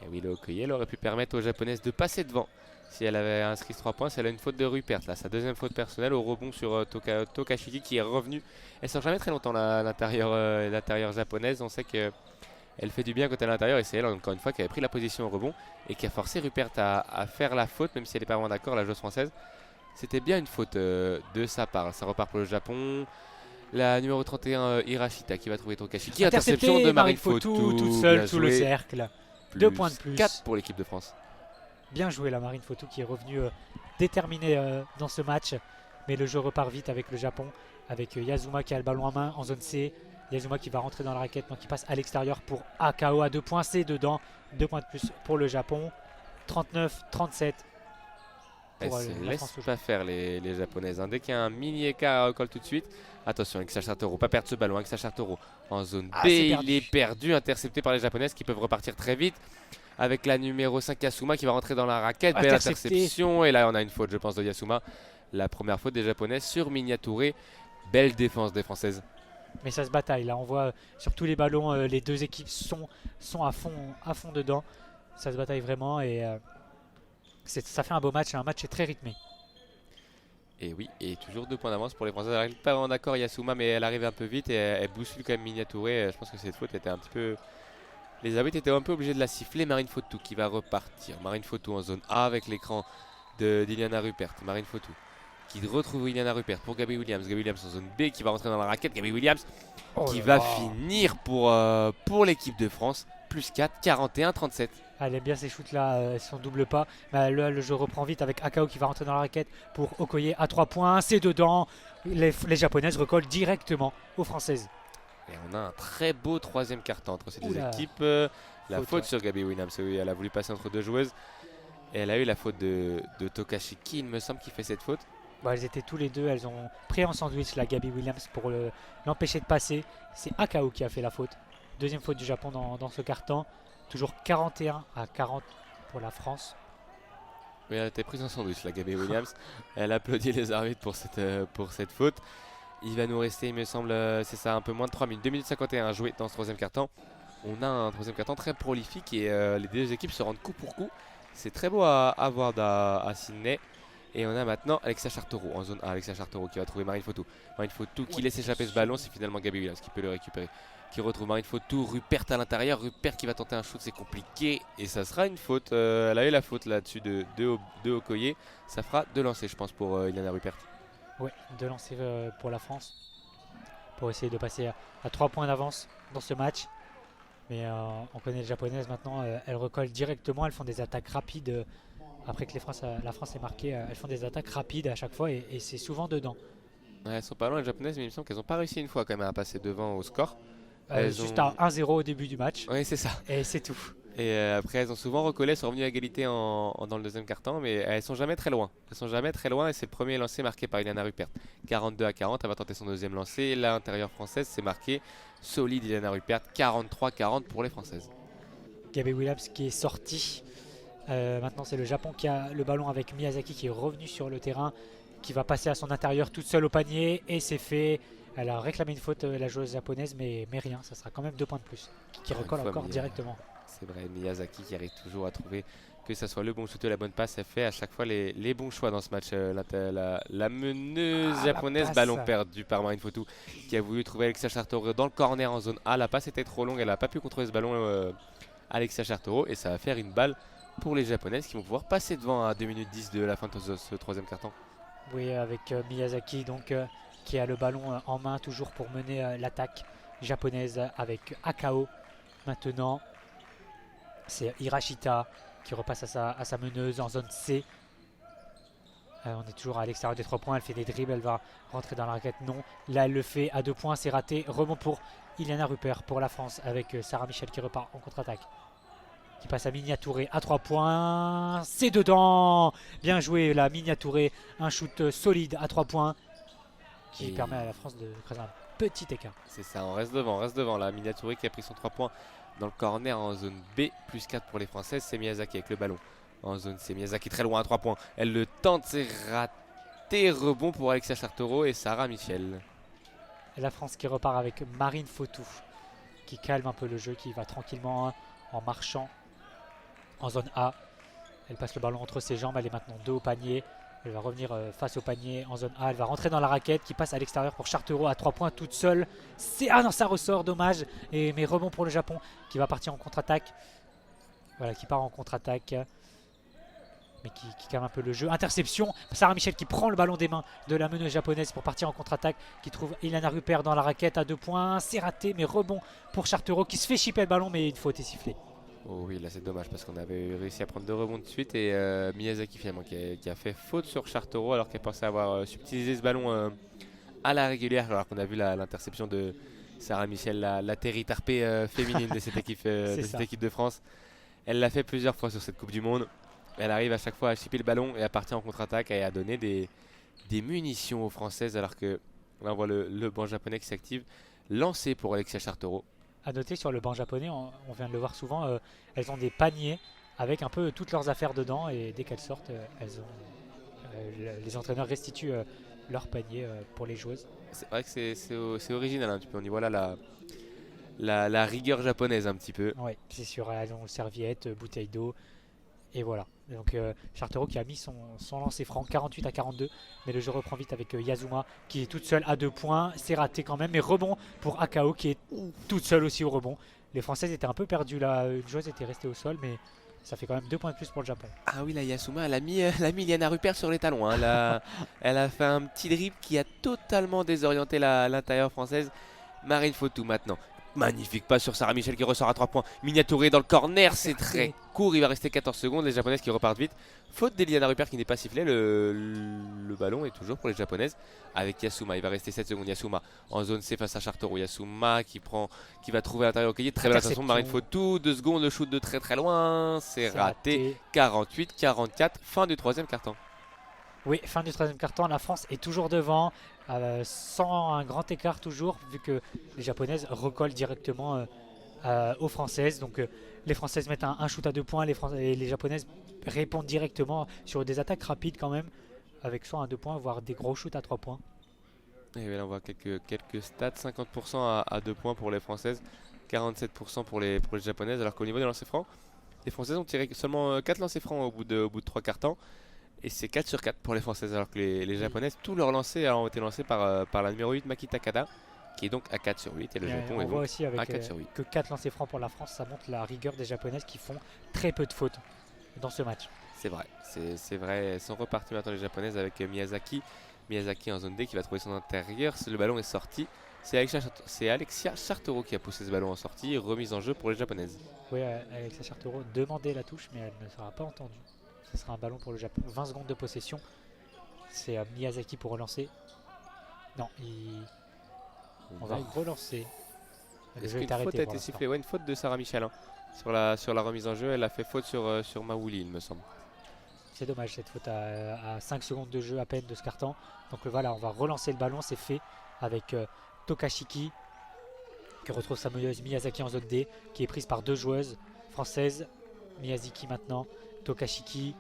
Et oui, le Okoye, elle aurait pu permettre aux Japonaises de passer devant. Si elle avait inscrit 3 points, si elle a une faute de Rupert, là, sa deuxième faute personnelle au rebond sur Tokashiki qui est revenu. Elle sort jamais très longtemps l'intérieur japonaise. On sait qu'elle fait du bien quand elle est à l'intérieur et c'est elle encore une fois qui avait pris la position au rebond et qui a forcé Rupert à faire la faute, même si elle n'est pas vraiment d'accord, la joueuse française. C'était bien une faute de sa part. Ça repart pour le Japon. La numéro 31, Hirashita qui va trouver Tokashiki. Interception de Marine Fotou. toute seule Bien sous le joué. cercle. 2 points de plus. 4 pour l'équipe de France. Bien joué la Marine Fotou qui est revenue déterminée dans ce match. Mais le jeu repart vite avec le Japon. Avec Yazuma qui a le ballon en main en zone C. Yazuma qui va rentrer dans la raquette, donc qui passe à l'extérieur pour Akao à 2 points. C'est dedans. 2 points de plus pour le Japon. 39-37. Elles se laissent pas faire les Japonaises. Dès qu'il y a un mini écart, elle recolle tout de suite. Attention, Alexa Chartero, pas perdre ce ballon. Alexa Chartero en zone B, il est perdu, intercepté par les Japonaises qui peuvent repartir très vite. Avec la numéro 5, Yasuma, qui va rentrer dans la raquette. Belle interception. Et là, on a une faute, je pense, de Yasuma. La première faute des Japonaises sur Miniatouré. Belle défense des Françaises. Mais ça se bataille. Là, on voit sur tous les ballons, les deux équipes sont à fond dedans. Ça se bataille vraiment et ça fait un beau match. Un match est très rythmé. Et oui, et toujours 2 points d'avance pour les Françaises. Elle n'arrive pas en accord Yasuma, mais elle arrive un peu vite et elle bouscule quand même Miniatouré. Je pense que cette faute était un petit peu... Les arbitres étaient un peu obligés de la siffler. Marine Fotou qui va repartir. Marine Fotou en zone A avec l'écran d'Iliana Rupert. Marine Fotou qui retrouve Iliana Rupert pour Gabby Williams. Gabby Williams en zone B qui va rentrer dans la raquette. Gabby Williams qui va finir pour l'équipe de France. Plus 4, 41-37. Elle aime bien ces shoots là, son double pas. Là, le jeu reprend vite avec Akao qui va rentrer dans la raquette pour Okoye à 3 points. C'est dedans. Les Japonaises recollent directement aux Françaises. Et on a un très beau troisième quart-temps entre ces deux équipes. La faute sur Gabby Williams. Oui, elle a voulu passer entre deux joueuses. Et elle a eu la faute de Tokashiki, il me semble, qui fait cette faute. Bon, elles étaient tous les deux, elles ont pris en sandwich la Gabby Williams pour l'empêcher de passer. C'est Akao qui a fait la faute. Deuxième faute du Japon dans ce quart-temps. Toujours 41-40 pour la France. Oui, elle a été prise en sandwich, la Gabby Williams. Elle applaudit les arbitres pour cette faute. Il va nous rester, il me semble, c'est ça, un peu moins de 3 minutes. 2 minutes 51 à jouer dans ce troisième quart-temps. On a un troisième quart-temps très prolifique et les deux équipes se rendent coup pour coup. C'est très beau à voir à Sydney. Et on a maintenant Alexa Chartero en zone A. Alexa Chartero qui va trouver Marine Fotou. Marine Fotou qui laisse échapper ce ballon. C'est finalement Gabby Williams qui peut le récupérer. Qui retrouve Marine Fotou. Rupert à l'intérieur. Rupert qui va tenter un shoot. C'est compliqué. Et ça sera une faute. Elle a eu la faute là-dessus de Okoye. Ça fera 2 lancers, je pense, pour Iliana Rupert. Oui, 2 lancers pour la France. Pour essayer de passer à 3 points d'avance dans ce match. Mais on connaît les Japonaises maintenant. Elles recollent directement. Elles font des attaques rapides. Après que la France est marquée, elles font des attaques rapides à chaque fois et c'est souvent dedans. Ouais, elles sont pas loin les Japonaises, mais il me semble qu'elles n'ont pas réussi une fois quand même à passer devant au score. Juste à 1-0 au début du match. Oui, c'est ça. Et c'est tout. Et après, elles ont souvent recollé, elles sont revenues à égalité dans le deuxième quart-temps, mais elles sont jamais très loin. Elles sont jamais très loin et c'est le premier lancer marqué par Iliana Rupert. 42-40, elle va tenter son deuxième lancer. L'intérieur française, c'est marqué solide Iliana Rupert, 43-40 pour les Françaises. Gabby Williams qui est sortie. Maintenant c'est le Japon qui a le ballon avec Miyazaki qui est revenu sur le terrain, qui va passer à son intérieur toute seule au panier et c'est fait. Elle a réclamé une faute la joueuse japonaise mais rien, ça sera quand même 2 points de plus qui recolle encore directement. C'est vrai, Miyazaki qui arrive toujours à trouver que ce soit le bon shoot et la bonne passe. Elle fait à chaque fois les bons choix dans ce match. La meneuse japonaise, ballon perdu par Marine Fotou qui a voulu trouver Alexa Chartero dans le corner en zone A. La passe était trop longue, elle n'a pas pu contrôler ce ballon Alexa Chartero et ça va faire une balle pour les Japonaises qui vont pouvoir passer devant à 2 minutes 10 de la fin de ce troisième quart-temps. Oui, avec Miyazaki donc, qui a le ballon en main toujours pour mener l'attaque japonaise avec Akao. Maintenant, c'est Hirashita qui repasse à sa meneuse en zone C. On est toujours à l'extérieur des 3 points, elle fait des dribbles, elle va rentrer dans la raquette, non. Là elle le fait à 2 points, c'est raté. Rebond pour Iliana Rupert pour la France avec Sarah Michel qui repart en contre-attaque. Qui passe à Miniatouré à 3 points. C'est dedans. Bien joué la Miniatouré. Un shoot solide à 3 points. Qui permet à la France de creuser un petit écart. C'est ça, on reste devant. La Miniatouré qui a pris son 3 points dans le corner en zone B. Plus 4 pour les Françaises. C'est Miyazaki avec le ballon. En zone C, Miyazaki très loin à 3 points. Elle le tente, c'est raté. Rebond pour Alexa Chartero et Sarah Michel. Et la France qui repart avec Marine Fotou. Qui calme un peu le jeu, qui va tranquillement en marchant. En zone A, elle passe le ballon entre ses jambes, elle est maintenant 2 au panier. Elle va revenir face au panier en zone A, elle va rentrer dans la raquette qui passe à l'extérieur pour Chartero à 3 points toute seule. Ah non, ça ressort, dommage. Mais rebond pour le Japon qui va partir en contre-attaque. Voilà, qui part en contre-attaque. mais qui calme un peu le jeu. Interception, Sarah Michel qui prend le ballon des mains de la meneuse japonaise pour partir en contre-attaque, qui trouve Ilana Rupert dans la raquette à 2 points. C'est raté, mais rebond pour Chartereau qui se fait chipper le ballon, mais une faute est sifflée. Oh oui, là c'est dommage parce qu'on avait réussi à prendre 2 rebonds de suite et Miyazaki finalement qui a fait faute sur Chartereau alors qu'elle pensait avoir subtilisé ce ballon à la régulière alors qu'on a vu l'interception de Sarah Michel, la Terry Tarpé féminine de cette équipe, de France. Elle l'a fait plusieurs fois sur cette Coupe du Monde. Elle arrive à chaque fois à chipper le ballon et à partir en contre-attaque et à donner des munitions aux Françaises alors que là on voit le banc japonais qui s'active. Lancé pour Alexia Chartereau. À noter sur le banc japonais, on vient de le voir souvent, elles ont des paniers avec un peu toutes leurs affaires dedans et dès qu'elles sortent, les entraîneurs restituent leur panier pour les joueuses. C'est vrai que c'est original un petit peu. On y voit là la rigueur japonaise un petit peu. Oui, c'est sûr, elles ont serviette, bouteille d'eau. Et voilà. Donc Chartereau qui a mis son lancer franc 48-42. Mais le jeu reprend vite avec Yazuma qui est toute seule à 2 points. C'est raté quand même. Mais rebond pour Akao qui est toute seule aussi au rebond. Les Françaises étaient un peu perdues là. Une joueuse était restée au sol. Mais ça fait quand même 2 points de plus pour le Japon. Ah oui, la Yasuma, elle a mis Liana Rupert sur les talons. Hein. Elle a fait un petit dribble qui a totalement désorienté l'intérieur française. Marine Fotou maintenant. Magnifique passe sur Sarah Michel qui ressort à 3 points. Miniaturé dans le corner, c'est très court. Il va rester 14 secondes. Les Japonaises qui repartent vite. Faute d'Eliana Rupert qui n'est pas sifflée. Le ballon est toujours pour les Japonaises avec Yasuma. Il va rester 7 secondes. Yasuma en zone C face à Chartereau. Yasuma qui va trouver à l'intérieur au cahier. Très belle attention. Marine Fotou. 2 secondes. Le shoot de très très loin. C'est raté. 48-44. Fin du 3e quart-temps. Oui, fin du 3e quart-temps, la France est toujours devant, sans un grand écart toujours, vu que les Japonaises recollent directement aux Françaises. Donc les Françaises mettent un shoot à 2 points, et les Japonaises répondent directement sur des attaques rapides quand même, avec soit un 2 points, voire des gros shoots à 3 points. Et là on voit quelques stats, 50% à 2 points pour les Françaises, 47% pour les Japonaises, alors qu'au niveau des lancers francs, les Françaises ont tiré seulement 4 lancers francs au bout de 3 quarts-temps. Et c'est 4 sur 4 pour les Françaises, alors que les Japonaises, tous leurs lancers ont été lancés par la numéro 8 Maki Takada, qui est donc à 4 sur 8. Et le Japon on est voit aussi avec à 4 sur 8. que 4 lancers francs pour la France, ça montre la rigueur des Japonaises qui font très peu de fautes dans ce match. C'est vrai, c'est vrai. Elles sont reparties maintenant les Japonaises avec Miyazaki. Miyazaki en zone D qui va trouver son intérieur. Le ballon est sorti. C'est Alexia Chartereau qui a poussé ce ballon en sortie. Remise en jeu pour les Japonaises. Oui, Alexia Chartereau demandait la touche, mais elle ne sera pas entendue. Ce sera un ballon pour le Japon. 20 secondes de possession. C'est Miyazaki pour relancer. Non, on va relancer. Est-ce qu'une faute a été sifflée? Ouais, une faute de Sarah Michel. Hein. Sur la remise en jeu, elle a fait faute sur Maouli, il me semble. C'est dommage cette faute à 5 secondes de jeu à peine de ce carton. Donc voilà, on va relancer le ballon. C'est fait avec Tokashiki qui retrouve sa meneuse Miyazaki en zone D, qui est prise par 2 joueuses françaises. Miyazaki maintenant, Tokashiki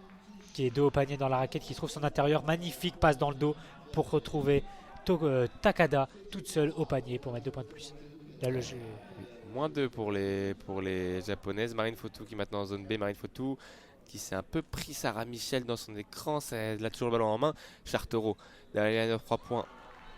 qui est 2 au panier dans la raquette, qui trouve son intérieur. Magnifique passe dans le dos pour retrouver Takada toute seule au panier pour mettre 2 points de plus. Là, le jeu... Moins 2 pour les Japonaises. Marine Fotou qui est maintenant en zone B. Marine Fotou qui s'est un peu pris Sarah Michel dans son écran. Elle a toujours le ballon en main. Chartereau derrière 3 points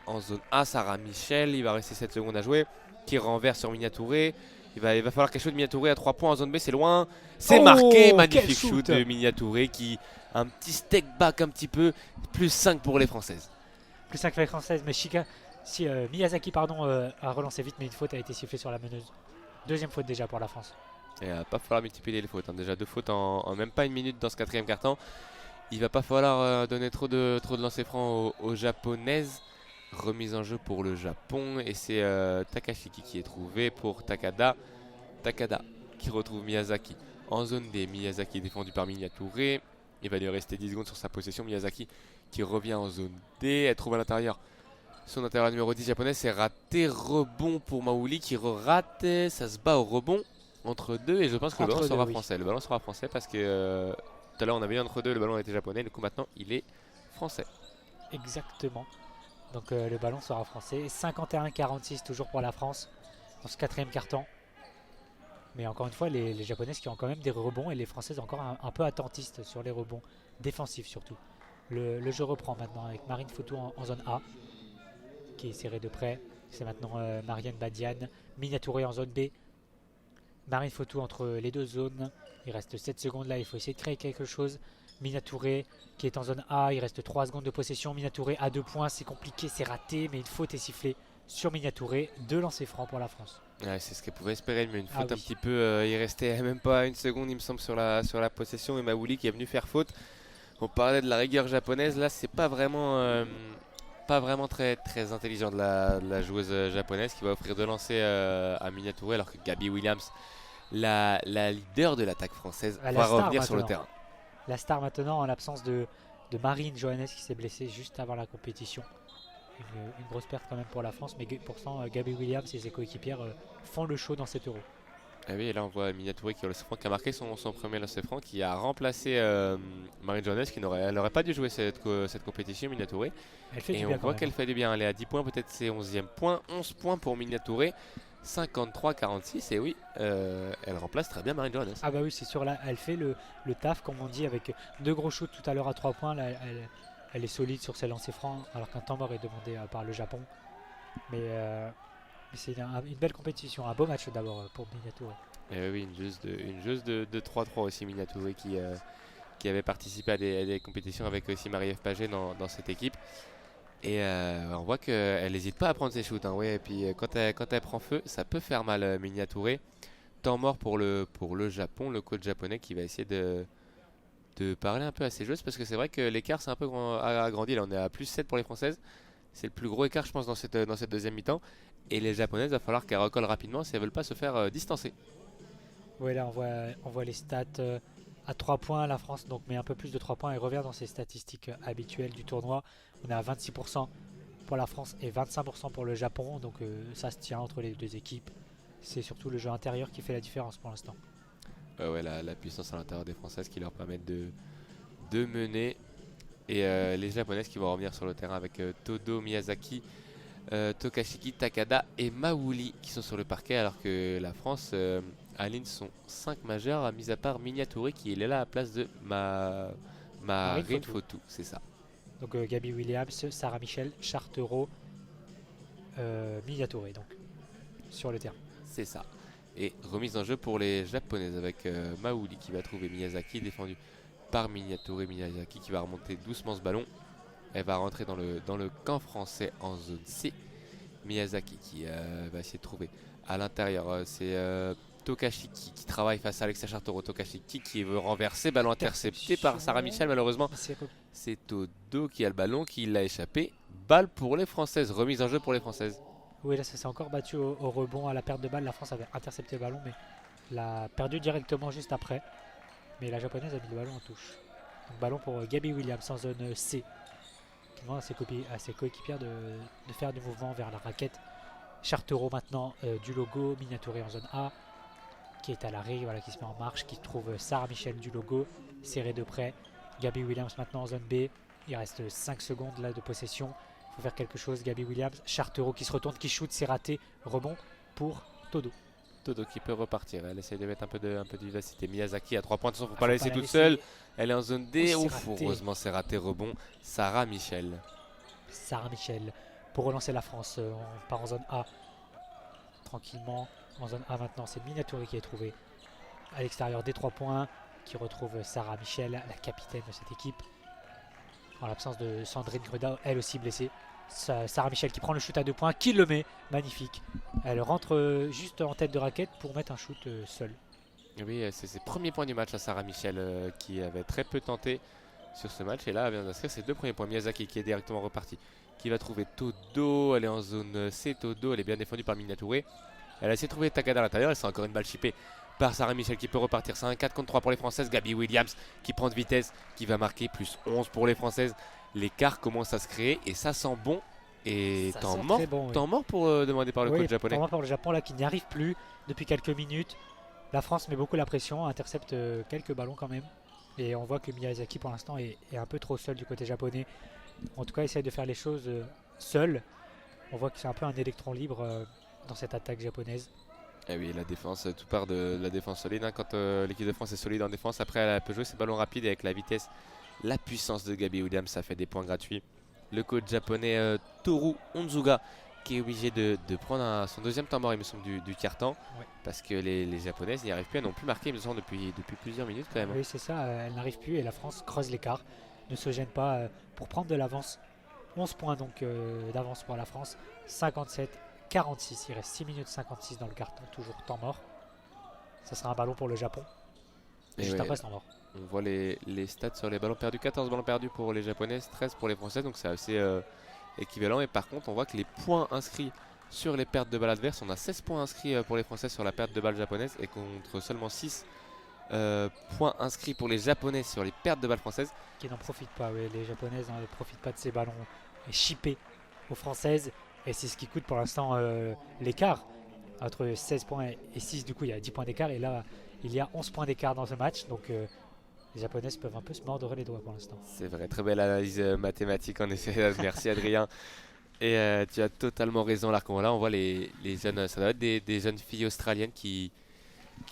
en zone A. Sarah Michel, il va rester 7 secondes à jouer. Qui renverse sur Miniaturé. Il va falloir quelque chose de Miniaturé à 3 points en zone B. C'est loin. C'est marqué. Magnifique shoot de Miniaturé qui un petit step back un petit peu. Plus 5 pour les Françaises. Plus 5 pour les Françaises. Mais Miyazaki a relancé vite, mais une faute a été sifflée sur la meneuse. 2e faute déjà pour la France. Et il va pas falloir multiplier les fautes. Hein. Déjà 2 fautes en même pas une minute dans ce 4e quart-temps. Il va pas falloir donner trop de lancers francs aux Japonaises. Remise en jeu pour le Japon. Et c'est Takashiki qui est trouvé pour Takada. Takada qui retrouve Miyazaki en zone D. Miyazaki est défendu par Miniaturé. Il va lui rester 10 secondes sur sa possession. Miyazaki qui revient en zone D. Elle trouve à l'intérieur. Son intérieur numéro 10 japonais, c'est raté. Rebond pour Maouli qui rate. Ça se bat au rebond entre 2 et je pense que le ballon sera français. Le ballon sera français parce que tout à l'heure on avait eu entre 2, le ballon était japonais. Du coup maintenant il est français. Exactement. Donc le ballon sera français. 51-46 toujours pour la France dans ce 4e quart-temps. Mais encore une fois, les Japonaises qui ont quand même des rebonds et les Françaises encore un peu attentistes sur les rebonds défensifs surtout. Le jeu reprend maintenant avec Marine Fotou en zone A qui est serrée de près. C'est maintenant Marianne Badiane. Miniaturé en zone B. Marine Fotou entre les 2 zones. Il reste 7 secondes là, il faut essayer de créer quelque chose. Minature qui est en zone A, il reste 3 secondes de possession. Minature à 2 points, c'est compliqué, c'est raté, mais une faute est sifflée sur Minature. 2 lancers francs pour la France. Ouais, c'est ce qu'elle pouvait espérer, mais une Ah faute un oui. petit peu. Il restait même pas une seconde, il me semble, sur la possession. Et Maouli qui est venu faire faute. On parlait de la rigueur japonaise, là c'est pas vraiment très, très intelligent de la joueuse japonaise qui va offrir 2 lancers à Minature alors que Gabby Williams, la leader de l'attaque française, Ah, la va star revenir sur le maintenant. terrain. La star maintenant en l'absence de Marine Johannes qui s'est blessée juste avant la compétition. Une grosse perte quand même pour la France, mais pourtant Gabby Williams et ses coéquipières font le show dans cet Euro. Ah oui, et là on voit Minature qui a marqué son premier lancer franc, qui a remplacé Marine Johannes, elle n'aurait pas dû jouer cette compétition, Minature. Elle fait Et du on bien quand voit même. qu'elle fait du bien, elle est à 10 points, peut-être c'est 11e point, 11 points pour Minature, 53-46, et oui, elle remplace très bien Marine Johannes. Ah bah oui, c'est sûr, là, elle fait le taf, comme on dit, avec 2 gros shoots tout à l'heure à 3 points. Là, elle est solide sur ses lancers francs, alors qu'un temps mort est demandé par le Japon. Mais c'est une belle compétition, un beau match d'abord pour Minature. Et oui, une joueuse de 3-3 aussi, Minature, qui avait participé à des compétitions avec aussi Marie-Ève Paget dans cette équipe. Et on voit qu'elle n'hésite pas à prendre ses shoots. Hein, ouais, et puis quand elle prend feu, ça peut faire mal, Minature. Temps mort pour le Japon, le coach japonais qui va essayer de parler un peu à ses joueuses parce que c'est vrai que l'écart c'est un peu agrandi. Là, on est à plus 7 pour les Françaises. C'est le plus gros écart, je pense, dans cette deuxième mi-temps. Et les Japonaises, il va falloir qu'elles recollent rapidement si elles veulent pas se faire distancer. Ouais, là on voit les stats à 3 points. La France donc met un peu plus de 3 points et revient dans ses statistiques habituelles du tournoi. On est à 26% pour la France et 25% pour le Japon. Donc ça se tient entre les deux équipes. C'est surtout le jeu intérieur qui fait la différence pour l'instant. Ouais, la puissance à l'intérieur des Françaises qui leur permettent de mener. Et les Japonaises qui vont revenir sur le terrain avec Todo, Miyazaki, Tokashiki, Takada et Maouli qui sont sur le parquet alors que la France aligne son 5 majeurs, mis à part Minature qui est là à la place de Marine Fotou, c'est ça. Donc Gabi Williams, Sarah Michel, Chartereau, Minature donc sur le terrain. C'est ça. Et remise en jeu pour les Japonaises avec Maouli qui va trouver Miyazaki défendu par Minature. Miyazaki qui va remonter doucement ce ballon. Elle va rentrer dans le camp français en zone C. Miyazaki qui va essayer de trouver à l'intérieur. C'est Tokashiki qui travaille face à Alexa Chartereau. Tokashiki qui veut renverser. Ballon intercepté par Sarah Michel malheureusement. C'est Todo qui a le ballon, qui l'a échappé. Balle pour les Françaises. Remise en jeu pour les Françaises. Oui, là ça s'est encore battu au rebond, à la perte de balle. La France avait intercepté le ballon mais l'a perdu directement juste après. Mais la japonaise a mis le ballon en touche. Donc ballon pour Gabby Williams en zone C. Qui demande à ses coéquipières de faire du mouvement vers la raquette. Chartereau maintenant du logo, Minature en zone A. Qui est à l'arrêt, voilà, qui se met en marche, qui trouve Sarah Michel du logo, serré de près. Gabby Williams maintenant en zone B. Il reste 5 secondes là de possession. Il faut faire quelque chose. Gabby Williams, Chartereau qui se retourne, qui shoot, c'est raté. Rebond pour Todo. Todo qui peut repartir. Elle essaie de mettre un peu de vivacité. Miyazaki à 3 points. Attention, faut pas la laisser toute seule. Elle est en zone D. Heureusement, c'est raté. Rebond. Sarah Michel. Sarah Michel pour relancer la France. On part en zone A. Tranquillement. En zone A maintenant, c'est Minature qui est trouvé à l'extérieur des 3 points. Qui retrouve Sarah Michel, la capitaine de cette équipe. En l'absence de Sandrine Gruda, elle aussi blessée. Sarah Michel qui prend le shoot à 2 points, qui le met, magnifique. Elle rentre juste en tête de raquette pour mettre un shoot seul. Oui, c'est ses premiers points du match à Sarah Michel qui avait très peu tenté sur ce match. Et là, elle vient d'inscrire ses 2 premiers points. Miyazaki qui est directement reparti, qui va trouver Todo. Elle est en zone C, Todo. Elle est bien défendue par Minature. Elle a essayé de trouver Takada à l'intérieur. C'est encore une balle chippée par Sarah Michel qui peut repartir. C'est un 4 contre 3 pour les Françaises. Gabby Williams qui prend de vitesse, qui va marquer plus 11 pour les Françaises. L'écart commence à se créer et ça sent bon. Et temps mort pour demander par le coach japonais. Temps mort pour le Japon là qui n'y arrive plus depuis quelques minutes. La France met beaucoup la pression, intercepte quelques ballons quand même. Et on voit que Miyazaki pour l'instant est un peu trop seul du côté japonais. En tout cas, essaye de faire les choses seul. On voit que c'est un peu un électron libre dans cette attaque japonaise. Et oui, la défense, tout part de la défense solide. Hein. Quand l'équipe de France est solide en défense, après elle peut jouer ses ballons rapides et avec la vitesse, la puissance de Gabby Williams, ça fait des points gratuits. Le coach japonais Toru Onzuga qui est obligé de prendre son deuxième temps mort, il me semble, du quart-temps. Ouais. Parce que les Japonaises n'y arrivent plus, elles n'ont plus marqué, il me semble, depuis plusieurs minutes quand même. Oui, c'est ça, elle n'arrive plus et la France creuse l'écart, ne se gêne pas pour prendre de l'avance. 11 points donc d'avance pour la France, 57-46, il reste 6 minutes 56 dans le carton, toujours temps mort. Ça sera un ballon pour le Japon, Et juste ouais, après ce temps mort. on voit les stats sur les ballons perdus, 14 ballons perdus pour les Japonaises, 13 pour les Françaises, donc c'est assez équivalent. Et par contre, on voit que les points inscrits sur les pertes de balles adverses, on a 16 points inscrits pour les Françaises sur la perte de balles japonaises et contre seulement 6 points inscrits pour les Japonaises sur les pertes de balles françaises. Qui n'en profitent pas, oui, les Japonaises ne profitent pas de ces ballons chippés aux Françaises et c'est ce qui coûte pour l'instant l'écart. Entre 16 points et 6, du coup il y a 10 points d'écart et là il y a 11 points d'écart dans ce match, donc les Japonaises peuvent un peu se mordre les doigts pour l'instant. C'est vrai, très belle analyse mathématique en effet, merci Adrien. Et tu as totalement raison, là on voit les jeunes, ça doit être des jeunes filles australiennes qui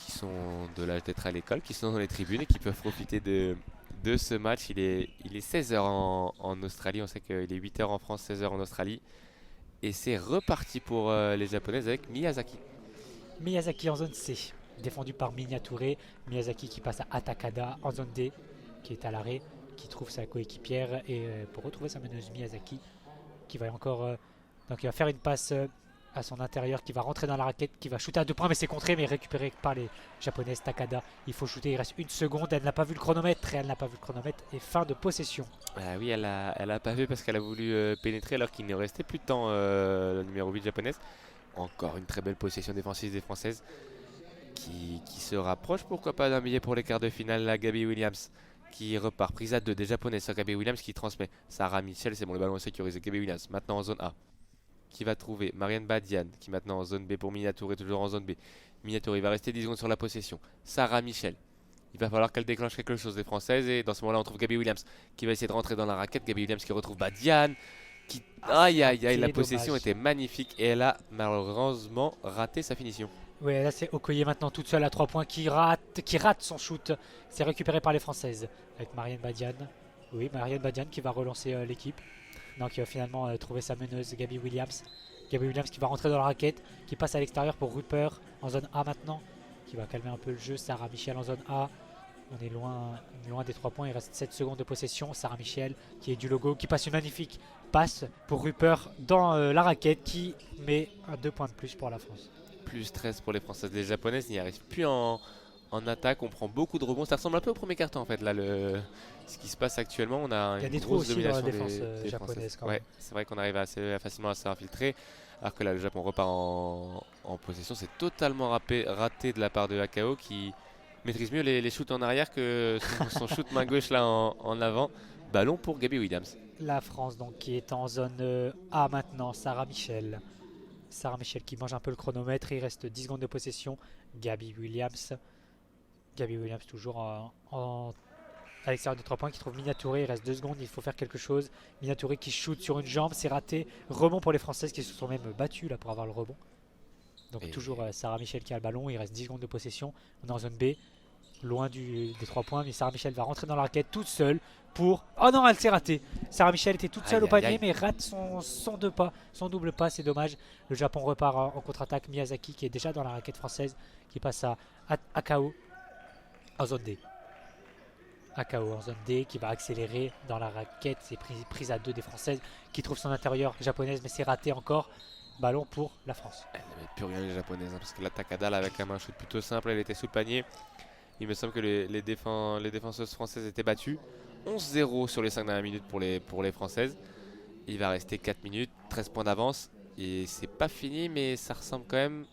sont de l'âge d'être à l'école, qui sont dans les tribunes et qui peuvent profiter de ce match. Il est 16h en Australie, on sait qu'il est 8h en France, 16h en Australie. Et c'est reparti pour les Japonaises avec Miyazaki. Miyazaki en zone C, défendu par Miniature. Miyazaki qui passe à Atakada en zone D, qui est à l'arrêt, qui trouve sa coéquipière et pour retrouver sa meneuse Miyazaki, qui va encore donc il va faire une passe à son intérieur, qui va rentrer dans la raquette, qui va shooter à 2 points, mais c'est contré, mais récupéré par les Japonaises. Takada, il faut shooter, il reste 1 seconde, elle n'a pas vu le chronomètre, et fin de possession. Ah oui, elle a pas vu parce qu'elle a voulu pénétrer alors qu'il ne restait plus de temps, le numéro 8 japonaise. Encore une très belle possession défensive des Françaises qui se rapproche, pourquoi pas, d'un billet pour les quarts de finale. La Gabby Williams qui repart, prise à 2 des Japonaises sur Gabby Williams qui transmet. Sarah Michel, c'est bon, le ballon est sécurisé. Gabby Williams maintenant en zone A, qui va trouver Marianne Badian, qui maintenant en zone B pour Minature, et toujours en zone B. Minature, il va rester 10 secondes sur la possession. Sarah Michel, il va falloir qu'elle déclenche quelque chose des Françaises, et dans ce moment-là on trouve Gabby Williams qui va essayer de rentrer dans la raquette. Gabby Williams qui retrouve Badian, qui... Aïe aïe aïe, la possession était magnifique et elle a malheureusement raté sa finition. Ouais, là c'est Okoye maintenant toute seule à 3 points qui rate son shoot. C'est récupéré par les Françaises avec Marianne Badian. Oui, Marianne Badian qui va relancer l'équipe. Donc il va finalement trouver sa meneuse Gabby Williams. Gabby Williams qui va rentrer dans la raquette, qui passe à l'extérieur pour Rupert en zone A maintenant, qui va calmer un peu le jeu. Sarah Michel en zone A. On est loin des 3 points, il reste 7 secondes de possession. Sarah Michel qui est du logo, qui passe une magnifique passe pour Rupert dans la raquette, qui met 2 points de plus pour la France. Plus 13 pour les Françaises. Les Japonaises n'y arrivent plus en attaque, on prend beaucoup de rebonds. Ça ressemble un peu au premier carton en fait. Là, ce qui se passe actuellement, on a Il y a une des trous grosse aussi dans la domination défense japonaise quand même. Ouais, c'est vrai qu'on arrive assez facilement à se faire infiltrer. Alors que là, le Japon repart en possession. C'est totalement raté de la part de Akao qui maîtrise mieux les shoots en arrière que son shoot main gauche là en avant. Ballon pour Gabby Williams. La France donc qui est en zone A maintenant. Sarah Michel. Sarah Michel qui mange un peu le chronomètre. Il reste 10 secondes de possession. Gabby Williams. Gabby Williams toujours à l'extérieur de 3 points, qui trouve Minature. Il reste 2 secondes, il faut faire quelque chose. Minature qui shoot sur une jambe, c'est raté. Rebond pour les Françaises qui se sont même battues là pour avoir le rebond. Donc toujours Sarah Michel qui a le ballon. Il reste 10 secondes de possession. On est en zone B, loin des 3 points. Mais Sarah Michel va rentrer dans la raquette toute seule pour... Oh non, elle s'est ratée. Sarah Michel était toute seule au panier, mais rate son double pas, c'est dommage. Le Japon repart en contre-attaque. Miyazaki qui est déjà dans la raquette française, qui passe à Akao en zone D. Akao en zone D qui va accélérer dans la raquette. C'est prise à 2 des Françaises, qui trouve son intérieur japonaise, mais c'est raté encore. Ballon pour la France. Elle n'avait plus rien les Japonaises, parce que là Takada là, avec un shoot plutôt simple, elle était sous le panier. Il me semble que les défenseuses françaises étaient battues. 11-0 sur les 5 dernières minutes pour les Françaises. Il va rester 4 minutes, 13 points d'avance. Et c'est pas fini, mais ça ressemble quand même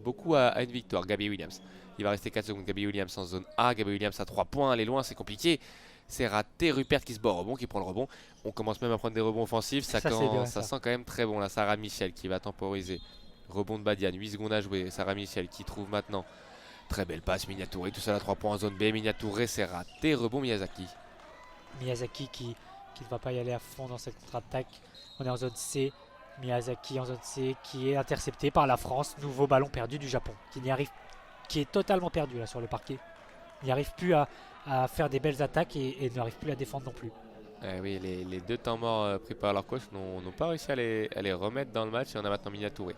beaucoup à une victoire. Gabby Williams. Il va rester 4 secondes. Gabby Williams en zone A. Gabby Williams à 3 points. Elle est loin, c'est compliqué. C'est raté. Rupert qui se bat au rebond, qui prend le rebond. On commence même à prendre des rebonds offensifs. Ça sent quand même très bon. Là, Sarah Michel qui va temporiser. Rebond de Badian. 8 secondes à jouer. Sarah Michel qui trouve maintenant. Très belle passe. Minature tout seul à 3 points en zone B. Minature, c'est raté. Rebond Miyazaki. Miyazaki qui ne va pas y aller à fond dans cette contre-attaque. On est en zone C. Miyazaki en zone C qui est intercepté par la France. Nouveau ballon perdu du Japon qui est totalement perdu là sur le parquet. Il n'y arrive plus à faire des belles attaques et n'arrive plus à défendre non plus. Oui, les deux temps morts pris par leur coach n'ont pas réussi à les remettre dans le match. Et on a maintenant Miniatouré.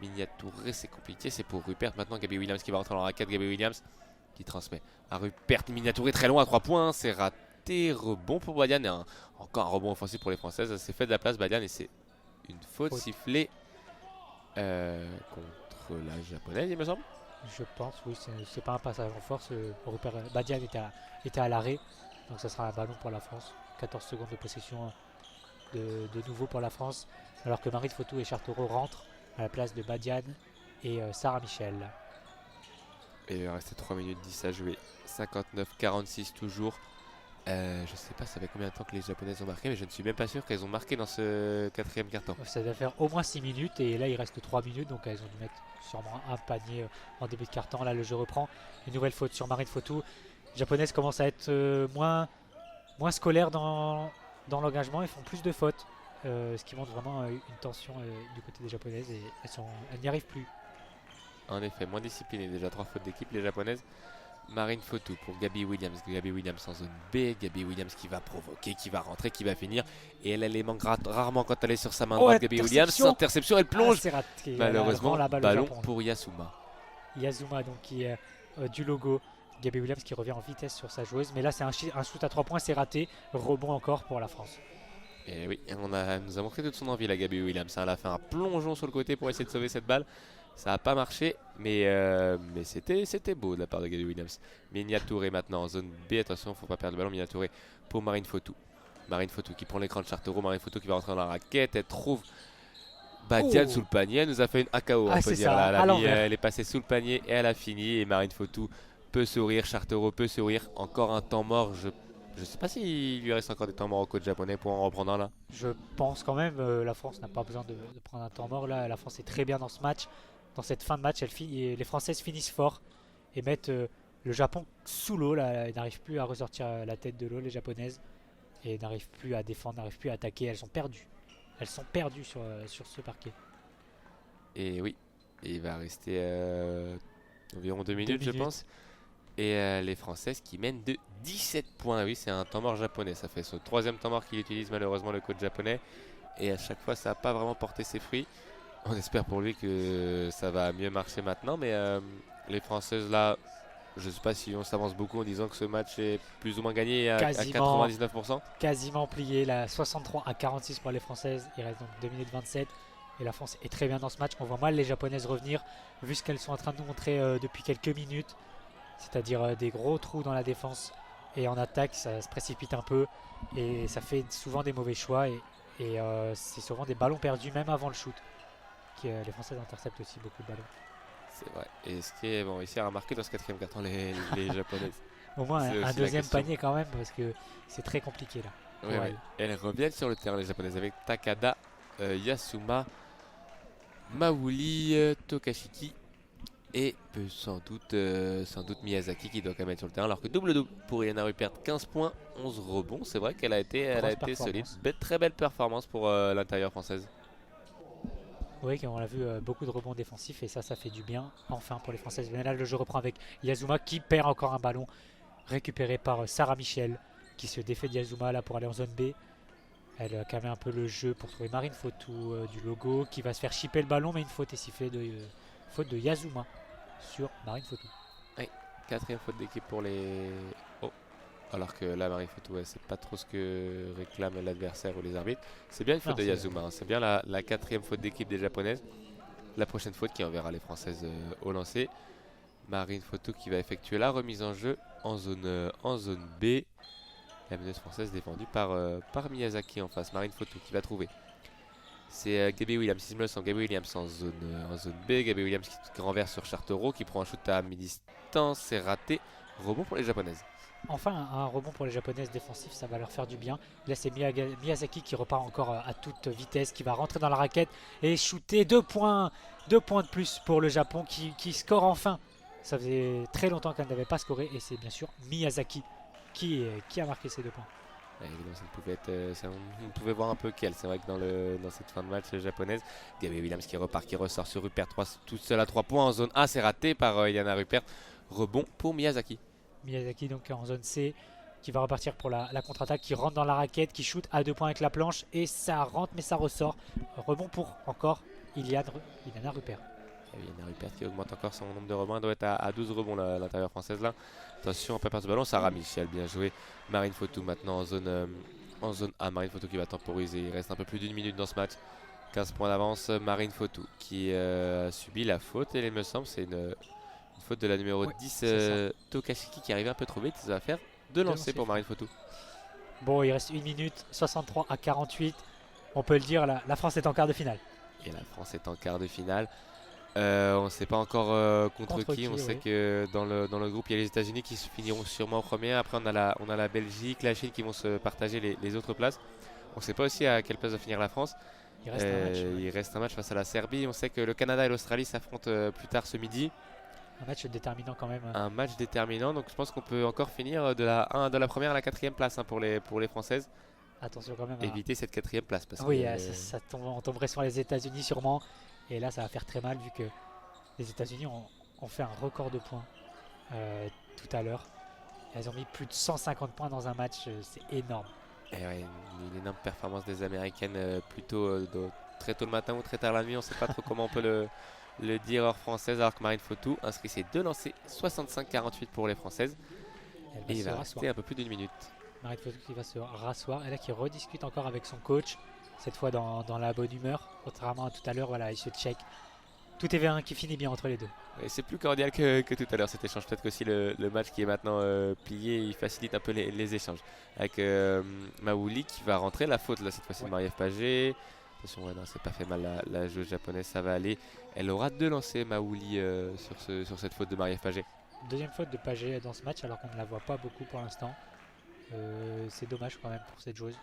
Miniatouré, c'est compliqué. C'est pour Rupert. Maintenant, Gabi Williams qui va rentrer dans la raquette. Gabi Williams qui transmet à Rupert. Miniatouré très loin à 3 points. C'est raté. Rebond pour Badian. Et encore un rebond offensif pour les Françaises. C'est fait de la place, Badian. Et c'est une faute sifflée contre la Japonaise, il me semble. Je pense, oui, c'est pas un passage en force. Rupert Badian était à l'arrêt, donc ça sera un ballon pour la France. 14 secondes de possession de nouveau pour la France, alors que Marine Fotou et Chartero rentrent à la place de Badian et Sarah Michel. Et il va rester 3 minutes 10 à jouer. 59-46 toujours. Je sais pas ça fait combien de temps que les Japonaises ont marqué, mais je ne suis même pas sûr qu'elles ont marqué dans ce quatrième quart-temps. Ça doit faire au moins 6 minutes et là il reste 3 minutes, donc elles ont dû mettre sûrement un panier en début de quart-temps. Là le jeu reprend, une nouvelle faute sur Marine Fotou. Les Japonaises commencent à être moins scolaires dans l'engagement, ils font plus de fautes, ce qui montre vraiment une tension du côté des Japonaises et elles n'y arrivent plus. En effet, moins disciplinées, déjà 3 fautes d'équipe les Japonaises. Marine Fotou pour Gabi Williams. Gabi Williams en zone B. Gabi Williams qui va provoquer, qui va rentrer, qui va finir. Et elle les manque rarement quand elle est sur sa main droite. Gabi Williams, interception, elle plonge. C'est raté. Malheureusement, ballon pour Yasuma. Yasuma donc qui est du logo. Gabi Williams qui revient en vitesse sur sa joueuse. Mais là c'est un shoot à 3 points, c'est raté. Rebond encore pour la France. Et oui, elle nous a montré toute son envie la Gabi Williams. Elle a fait un plongeon sur le côté pour essayer de sauver cette balle. Ça n'a pas marché, mais c'était beau de la part de Gabi Williams. Miniatouré maintenant en zone B. Attention, il ne faut pas perdre le ballon. Miniatouré pour Marine Fotou. Marine Fotou qui prend l'écran de Chartero. Marine Fotou qui va rentrer dans la raquette. Elle trouve Badian sous le panier. Elle nous a fait une AKO, on peut dire. Là, elle est passée sous le panier et elle a fini. Et Marine Fotou peut sourire. Chartero peut sourire. Encore un temps mort. Je ne sais pas s'il lui reste encore des temps morts au coach japonais pour en reprendre un là. Je pense quand même. La France n'a pas besoin de prendre un temps mort. Là, la France est très bien dans ce match. Dans cette fin de match, les Françaises finissent fort et mettent le Japon sous l'eau. Elles n'arrivent plus à ressortir la tête de l'eau, les Japonaises, et n'arrivent plus à défendre, n'arrivent plus à attaquer. Elles sont perdues. Elles sont perdues sur ce parquet. Et oui, il va rester environ 2 minutes, je pense. Et les Françaises qui mènent de 17 points. Oui, c'est un temps mort japonais. Ça fait son 3e temps mort qu'il utilise malheureusement le coach japonais. Et à chaque fois, ça n'a pas vraiment porté ses fruits. On espère pour lui que ça va mieux marcher maintenant, mais les Françaises là, je ne sais pas si on s'avance beaucoup en disant que ce match est plus ou moins gagné à 99%. Quasiment plié, là, 63 à 46 pour les Françaises, il reste donc 2 minutes 27 et la France est très bien dans ce match. On voit mal les Japonaises revenir, vu ce qu'elles sont en train de nous montrer depuis quelques minutes, c'est-à-dire des gros trous dans la défense et en attaque, ça se précipite un peu et ça fait souvent des mauvais choix et c'est souvent des ballons perdus même avant le shoot. Les Françaises interceptent aussi beaucoup de ballons. C'est vrai. Et ce qui est bon, ici à remarquer dans ce 4e quart-temps, les Japonaises. Au moins un deuxième panier quand même, parce que c'est très compliqué là. Oui. Elles reviennent sur le terrain, les Japonaises, avec Takada, Yasuma, Maouli, Tokashiki et sans doute Miyazaki qui doit quand même être sur le terrain. Alors que double-double pour Yana Rupert, 15 points, 11 rebonds. C'est vrai qu'elle a été solide. Très belle performance pour l'intérieur française. Oui, on a vu beaucoup de rebonds défensifs et ça fait du bien enfin pour les Françaises. Mais là, le jeu reprend avec Yasuma qui perd encore un ballon récupéré par Sarah Michel qui se défait de Yasuma là pour aller en zone B. Elle calme un peu le jeu pour trouver Marine Fotou du logo qui va se faire chipper le ballon, mais une faute est sifflée faute de Yasuma sur Marine Fotou. Oui, 4e faute d'équipe pour les... Alors que là, Marine Fotou, elle ne sait pas trop ce que réclame l'adversaire ou les arbitres. C'est bien une faute de Yasuma, hein. C'est bien la 4e faute d'équipe des Japonaises. La prochaine faute qui enverra les Françaises au lancer. Marine Fotou qui va effectuer la remise en jeu en zone B. La meneuse française défendue par Miyazaki en face. Marine Fotou qui va trouver. C'est Gabi Williams, si je me le sens. Gabi Williams en zone B. Gabi Williams qui renverse sur Chartero, qui prend un shoot à mi-distance. C'est raté. Rebond pour les Japonaises. Enfin, un rebond pour les Japonaises défensifs, ça va leur faire du bien. Là, c'est Miyazaki qui repart encore à toute vitesse, qui va rentrer dans la raquette et shooter 2 points. 2 points de plus pour le Japon qui score enfin. Ça faisait très longtemps qu'elle n'avait pas scoré et c'est bien sûr Miyazaki qui a marqué ces 2 points. Évidemment, on pouvait voir un peu qu'elle. C'est vrai que dans cette fin de match japonaise, Gabi Williams qui repart, qui ressort sur Rupert, toute seule à 3 points en zone A, c'est raté par Yana Rupert. Rebond pour Miyazaki. Miyazaki donc en zone C. qui va repartir pour la contre-attaque, qui rentre dans la raquette, qui shoot à 2 points avec la planche et ça rentre mais ça ressort. Rebond pour encore Iliana Rupert. Et Yana Rupert qui augmente encore son nombre de rebonds. Elle doit être à 12 rebonds l'intérieur française là. Attention, on prépare ce ballon. Sarah Michel, bien joué. Marine Fotou maintenant en zone A. Marine Fotou qui va temporiser. Il reste un peu plus d'1 minute dans ce match. 15 points d'avance. Marine Fotou qui subit la faute. Et il me semble c'est une faute de la numéro 10 Tokashiki qui arrive un peu trop vite. Ça va faire deux lancers pour Marine Fotou. Bon, il reste 1 minute 63 à 48. On peut le dire, la France est en quart de finale. Et la France est en quart de finale. On ne sait pas encore contre qui. On sait que dans le groupe, il y a les États-Unis qui se finiront sûrement en premier. Après, on a la Belgique, la Chine qui vont se partager les autres places. On ne sait pas aussi à quelle place va finir la France. Il reste un match face à la Serbie. On sait que le Canada et l'Australie s'affrontent plus tard ce midi. Un match déterminant quand même. Un match déterminant. Donc je pense qu'on peut encore finir de la première à la 4e place pour les Françaises. Attention quand même. Éviter cette 4e place. Parce oui, que, on tomberait sur les États-Unis sûrement. Et là, ça va faire très mal vu que les États-Unis ont fait un record de points tout à l'heure. Elles ont mis plus de 150 points dans un match, c'est énorme. Et ouais, une énorme performance des Américaines plutôt très tôt le matin ou très tard la nuit. On ne sait pas trop comment on peut le dire hors française. Alors que Marine Fotou inscrit ses 2 lancers, 65-48 pour les Françaises. Et il va rester un peu plus d'1 minute. Marine Fotou qui va se rasseoir et là qui rediscute encore avec son coach. Cette fois dans la bonne humeur, contrairement à tout à l'heure, voilà, il se check. Tout est bien, qui finit bien entre les deux. Et c'est plus cordial que tout à l'heure cet échange. Peut-être qu'aussi le match qui est maintenant plié, il facilite un peu les échanges. Avec Maouli qui va rentrer la faute là cette fois-ci de Marie-Ève Pagé. Attention, non, c'est pas fait mal la joueuse japonaise, ça va aller. Elle aura 2 lancers Maouli sur cette faute de Marie-Ève Pagé. Deuxième faute de Pagé dans ce match alors qu'on ne la voit pas beaucoup pour l'instant. C'est dommage quand même pour cette joueuse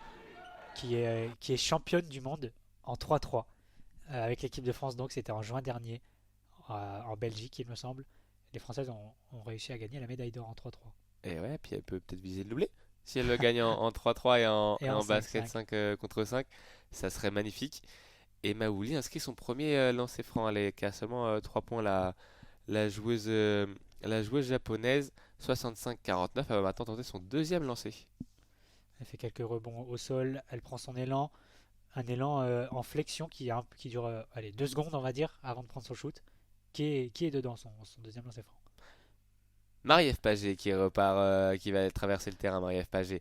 qui est championne du monde en 3-3 avec l'équipe de France. Donc c'était en juin dernier en Belgique il me semble. Les Françaises ont réussi à gagner la médaille d'or en 3-3. Et ouais, puis elle peut peut-être viser le doublé. Si elle le gagne en 3-3 et en basket 5 contre 5, ça serait magnifique. Et Maouli inscrit son premier lancer franc. Elle qui a seulement 3 points la joueuse japonaise. 65-49, elle va maintenant tenter son deuxième lancer. Elle fait quelques rebonds au sol, elle prend son élan. Un élan en flexion qui dure 2 secondes on va dire avant de prendre son shoot. Qui est dedans son deuxième lancer franc. Marie-Ève Pagé qui repart, qui va traverser le terrain. Marie-Ève Pagé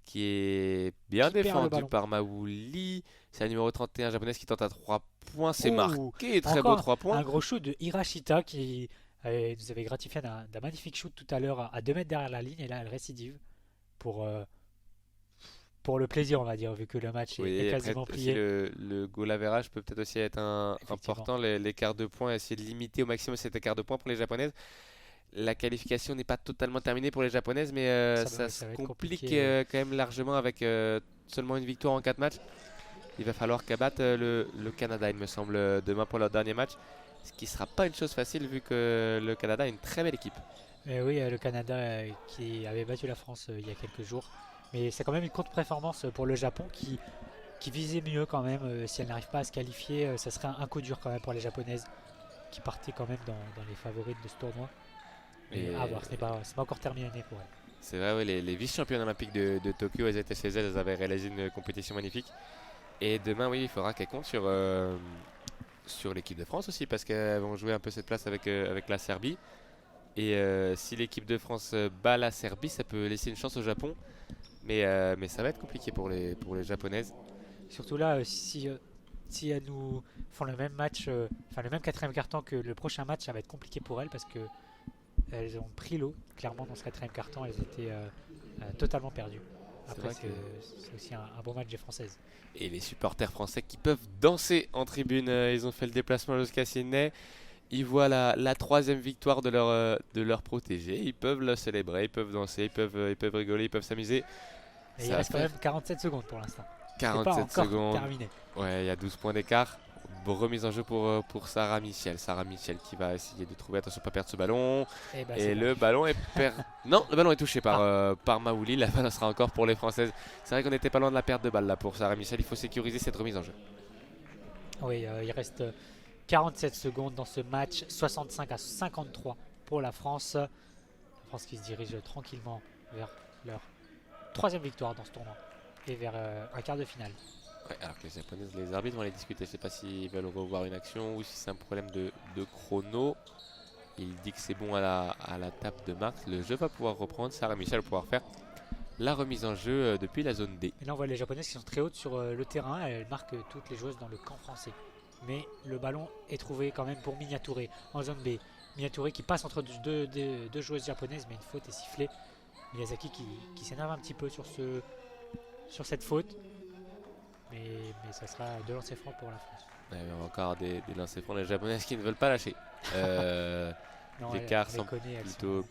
qui est bien défendue par Maouli. C'est la numéro 31 japonaise qui tente à 3 points. C'est marqué, très beau 3 points. Un gros shoot de Hirashita qui nous avait gratifié d'un magnifique shoot tout à l'heure à 2 mètres derrière la ligne. Et là elle récidive pour le plaisir on va dire vu que le match est quasiment plié. Le goal average peut peut-être aussi être important. L'écart de points, essayer de limiter au maximum cet écart de points pour les japonaises. La qualification n'est pas totalement terminée pour les japonaises, mais ça se complique quand même largement avec seulement une victoire en 4 matchs. Il va falloir qu'elles battent le Canada, il me semble, demain pour leur dernier match. Ce qui ne sera pas une chose facile vu que le Canada a une très belle équipe. Oui, le Canada qui avait battu la France il y a quelques jours. Mais c'est quand même une contre-performance pour le Japon qui visait mieux quand même. Si elle n'arrive pas à se qualifier, ça serait un coup dur quand même pour les japonaises qui partaient quand même dans les favoris de ce tournoi. Mais à voir, c'est pas encore terminé pour elles. C'est vrai, oui, les vice-championnes olympiques de Tokyo, elles étaient chez elles, elles avaient réalisé une compétition magnifique. Et demain, oui, il faudra qu'elles comptent sur l'équipe de France aussi, parce qu'elles vont jouer un peu cette place avec la Serbie. Et si l'équipe de France bat la Serbie, ça peut laisser une chance au Japon. Mais ça va être compliqué pour les japonaises. Surtout là, si elles nous font le même match, le même 4e quart-temps que le prochain match, ça va être compliqué pour elles parce que elles ont pris l'eau. Clairement, dans ce 4e quart-temps, elles étaient totalement perdues. Après, c'est aussi un bon match des Françaises. Et les supporters français qui peuvent danser en tribune, ils ont fait le déplacement jusqu'à Sydney. Ils voient la 3e victoire de leur protégé. Ils peuvent la célébrer, ils peuvent danser, ils peuvent rigoler, ils peuvent s'amuser. Et il reste quand même 47 secondes pour l'instant. 47 secondes. Terminé. Ouais, il y a 12 points d'écart. Remise en jeu pour Sarah Michel. Sarah Michel qui va essayer de trouver, attention, pas perdre ce ballon. Et le ballon est Non, le ballon est touché par Maouli. La balle sera encore pour les Françaises. C'est vrai qu'on n'était pas loin de la perte de balle là pour Sarah Michel. Il faut sécuriser cette remise en jeu. Oui, il reste 47 secondes dans ce match. 65-53 pour la France. La France qui se dirige tranquillement vers leur troisième victoire dans ce tournoi et vers un quart de finale. Ouais, alors que les Japonaises, les arbitres vont les discuter. Je sais pas s'ils veulent revoir une action ou si c'est un problème de chrono. Il dit que c'est bon à la tape de Marx. Le jeu va pouvoir reprendre. Sarah Michel va pouvoir faire la remise en jeu depuis la zone D. Et là on voit les Japonaises qui sont très hautes sur le terrain. Elles marquent toutes les joueuses dans le camp français. Mais le ballon est trouvé quand même pour Miniature en zone B. Miniature qui passe entre deux joueuses japonaises, mais une faute est sifflée. Miyazaki qui s'énerve un petit peu sur cette faute. Mais ça sera 2 lancers francs pour la France. Ouais, il y a encore des lancers francs, les Japonaises qui ne veulent pas lâcher. Les écarts sont plutôt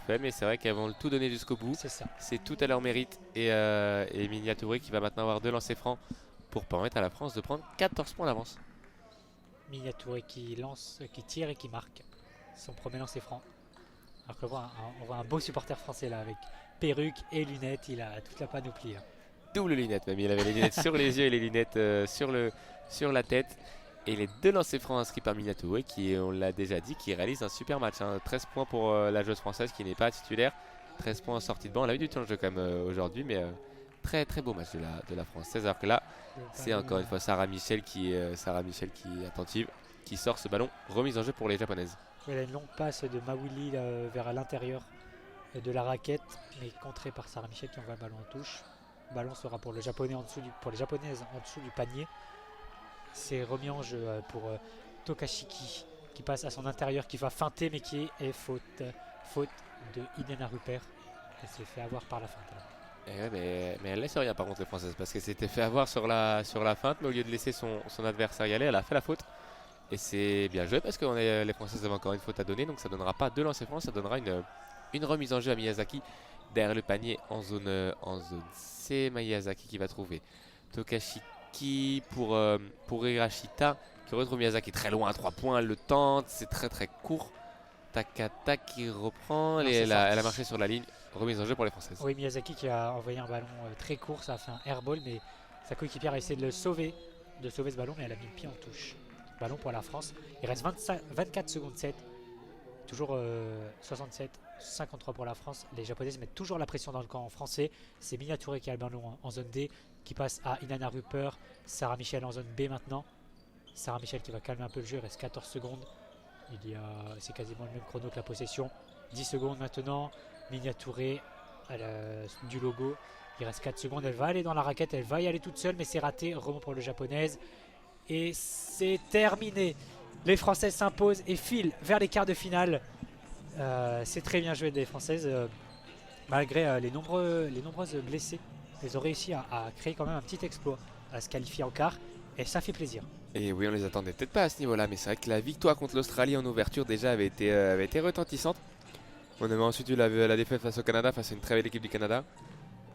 faibles, mais c'est vrai qu'elles vont le tout donner jusqu'au bout. C'est ça. C'est tout à leur mérite. Et Miniature qui va maintenant avoir 2 lancers francs pour permettre à la France de prendre 14 points d'avance. Miniature qui tire et qui marque son premier lancer franc. Alors qu'on voit un beau supporter français là avec perruque et lunettes. Il a toute la panoplie là. Double lunettes même, il avait les lunettes sur les yeux et les lunettes sur la tête. Et les 2 lancers francs inscrits par Miniature qui, on l'a déjà dit, qui réalise un super match. 13 points pour la joueuse française qui n'est pas titulaire. 13 points en sortie de banc. On a eu du temps de jeu quand même aujourd'hui, mais très très beau match de la française. Alors que là, c'est encore une fois Sarah Michel qui est attentive, qui sort ce ballon. Remise en jeu pour les Japonaises. Il y a une longue passe de Mawili vers l'intérieur de la raquette, mais contrée par Sarah Michel qui envoie le ballon en touche. Le ballon sera pour les Japonaises en dessous du panier. C'est remis en jeu pour Tokashiki qui passe à son intérieur, qui va feinter, mais qui est faute de Iliana Rupert. Elle s'est fait avoir par la feinte. Ouais, mais elle laisse rien par contre les Françaises, parce qu'elle s'était fait avoir sur la feinte, mais au lieu de laisser son adversaire y aller, elle a fait la faute. Et c'est bien joué parce que les Françaises avaient encore une faute à donner, donc ça ne donnera pas 2 lancers francs, ça donnera une remise en jeu à Miyazaki derrière le panier en zone C. Miyazaki qui va trouver Tokashiki pour Hirashita qui retrouve Miyazaki très loin à 3 points, elle le tente, c'est très très court. Takata qui reprend, elle a marché sur la ligne, remise en jeu pour les Françaises. Oui, Miyazaki qui a envoyé un ballon très court, ça a fait un airball, mais sa coéquipière a essayé de sauver ce ballon, mais elle a mis le pied en touche. Ballon pour la France. Il reste 24 secondes 7. Toujours 67-53 pour la France. Les Japonaises mettent toujours la pression dans le camp français. C'est Miniature qui a le ballon en zone D, qui passe à Inanna Rupert. Sarah Michel en zone B maintenant. Sarah Michel qui va calmer un peu le jeu. Il reste 14 secondes. C'est quasiment le même chrono que la possession. 10 secondes maintenant. Miniature du logo. Il reste 4 secondes. Elle va aller dans la raquette. Elle va y aller toute seule, mais c'est raté. Rebond pour le Japonaise. Et c'est terminé. Les Françaises s'imposent et filent vers les quarts de finale. C'est très bien joué des Françaises. Malgré les nombreuses blessées, elles ont réussi à créer quand même un petit exploit, à se qualifier en quart. Et ça fait plaisir. Et oui, on les attendait peut-être pas à ce niveau-là, mais c'est vrai que la victoire contre l'Australie en ouverture déjà avait été retentissante. On avait ensuite eu la défaite face au Canada, face à une très belle équipe du Canada.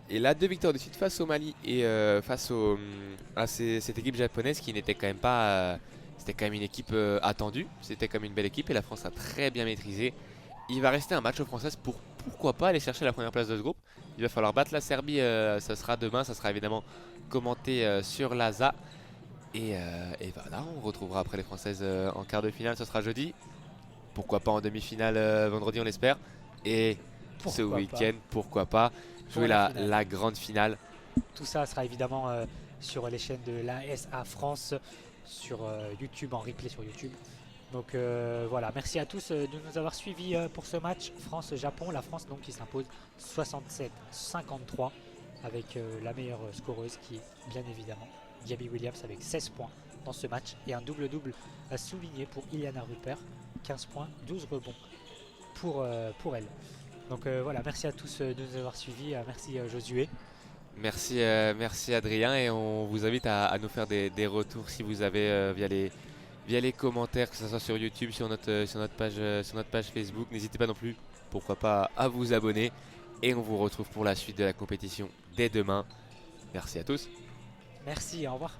Et là, 2 victoires de suite face au Mali et face à cette équipe japonaise qui n'était quand même pas... c'était quand même une équipe attendue, c'était quand même une belle équipe et la France a très bien maîtrisé. Il va rester un match aux Françaises pour pourquoi pas aller chercher la première place de ce groupe. Il va falloir battre la Serbie, ça sera demain, ça sera évidemment commenté sur l'ASA. Et voilà, on retrouvera après les Françaises en quart de finale, ce sera jeudi. Pourquoi pas en demi-finale vendredi, on l'espère. Et ce week-end, pourquoi pas jouer la grande finale. Tout ça sera évidemment sur les chaînes de l'ASA France, sur YouTube, en replay sur YouTube. Donc voilà, merci à tous de nous avoir suivis pour ce match France-Japon. La France donc qui s'impose 67-53 avec la meilleure scoreuse qui est bien évidemment Gabby Williams avec 16 points dans ce match et un double-double à souligner pour Iliana Rupert, 15 points, 12 rebonds pour elle. Donc voilà, merci à tous de nous avoir suivis, merci Josué. Merci Adrien et on vous invite à nous faire des retours si vous avez via les commentaires, que ce soit sur YouTube, sur notre page Facebook. N'hésitez pas non plus, pourquoi pas, à vous abonner et on vous retrouve pour la suite de la compétition dès demain. Merci à tous. Merci, au revoir.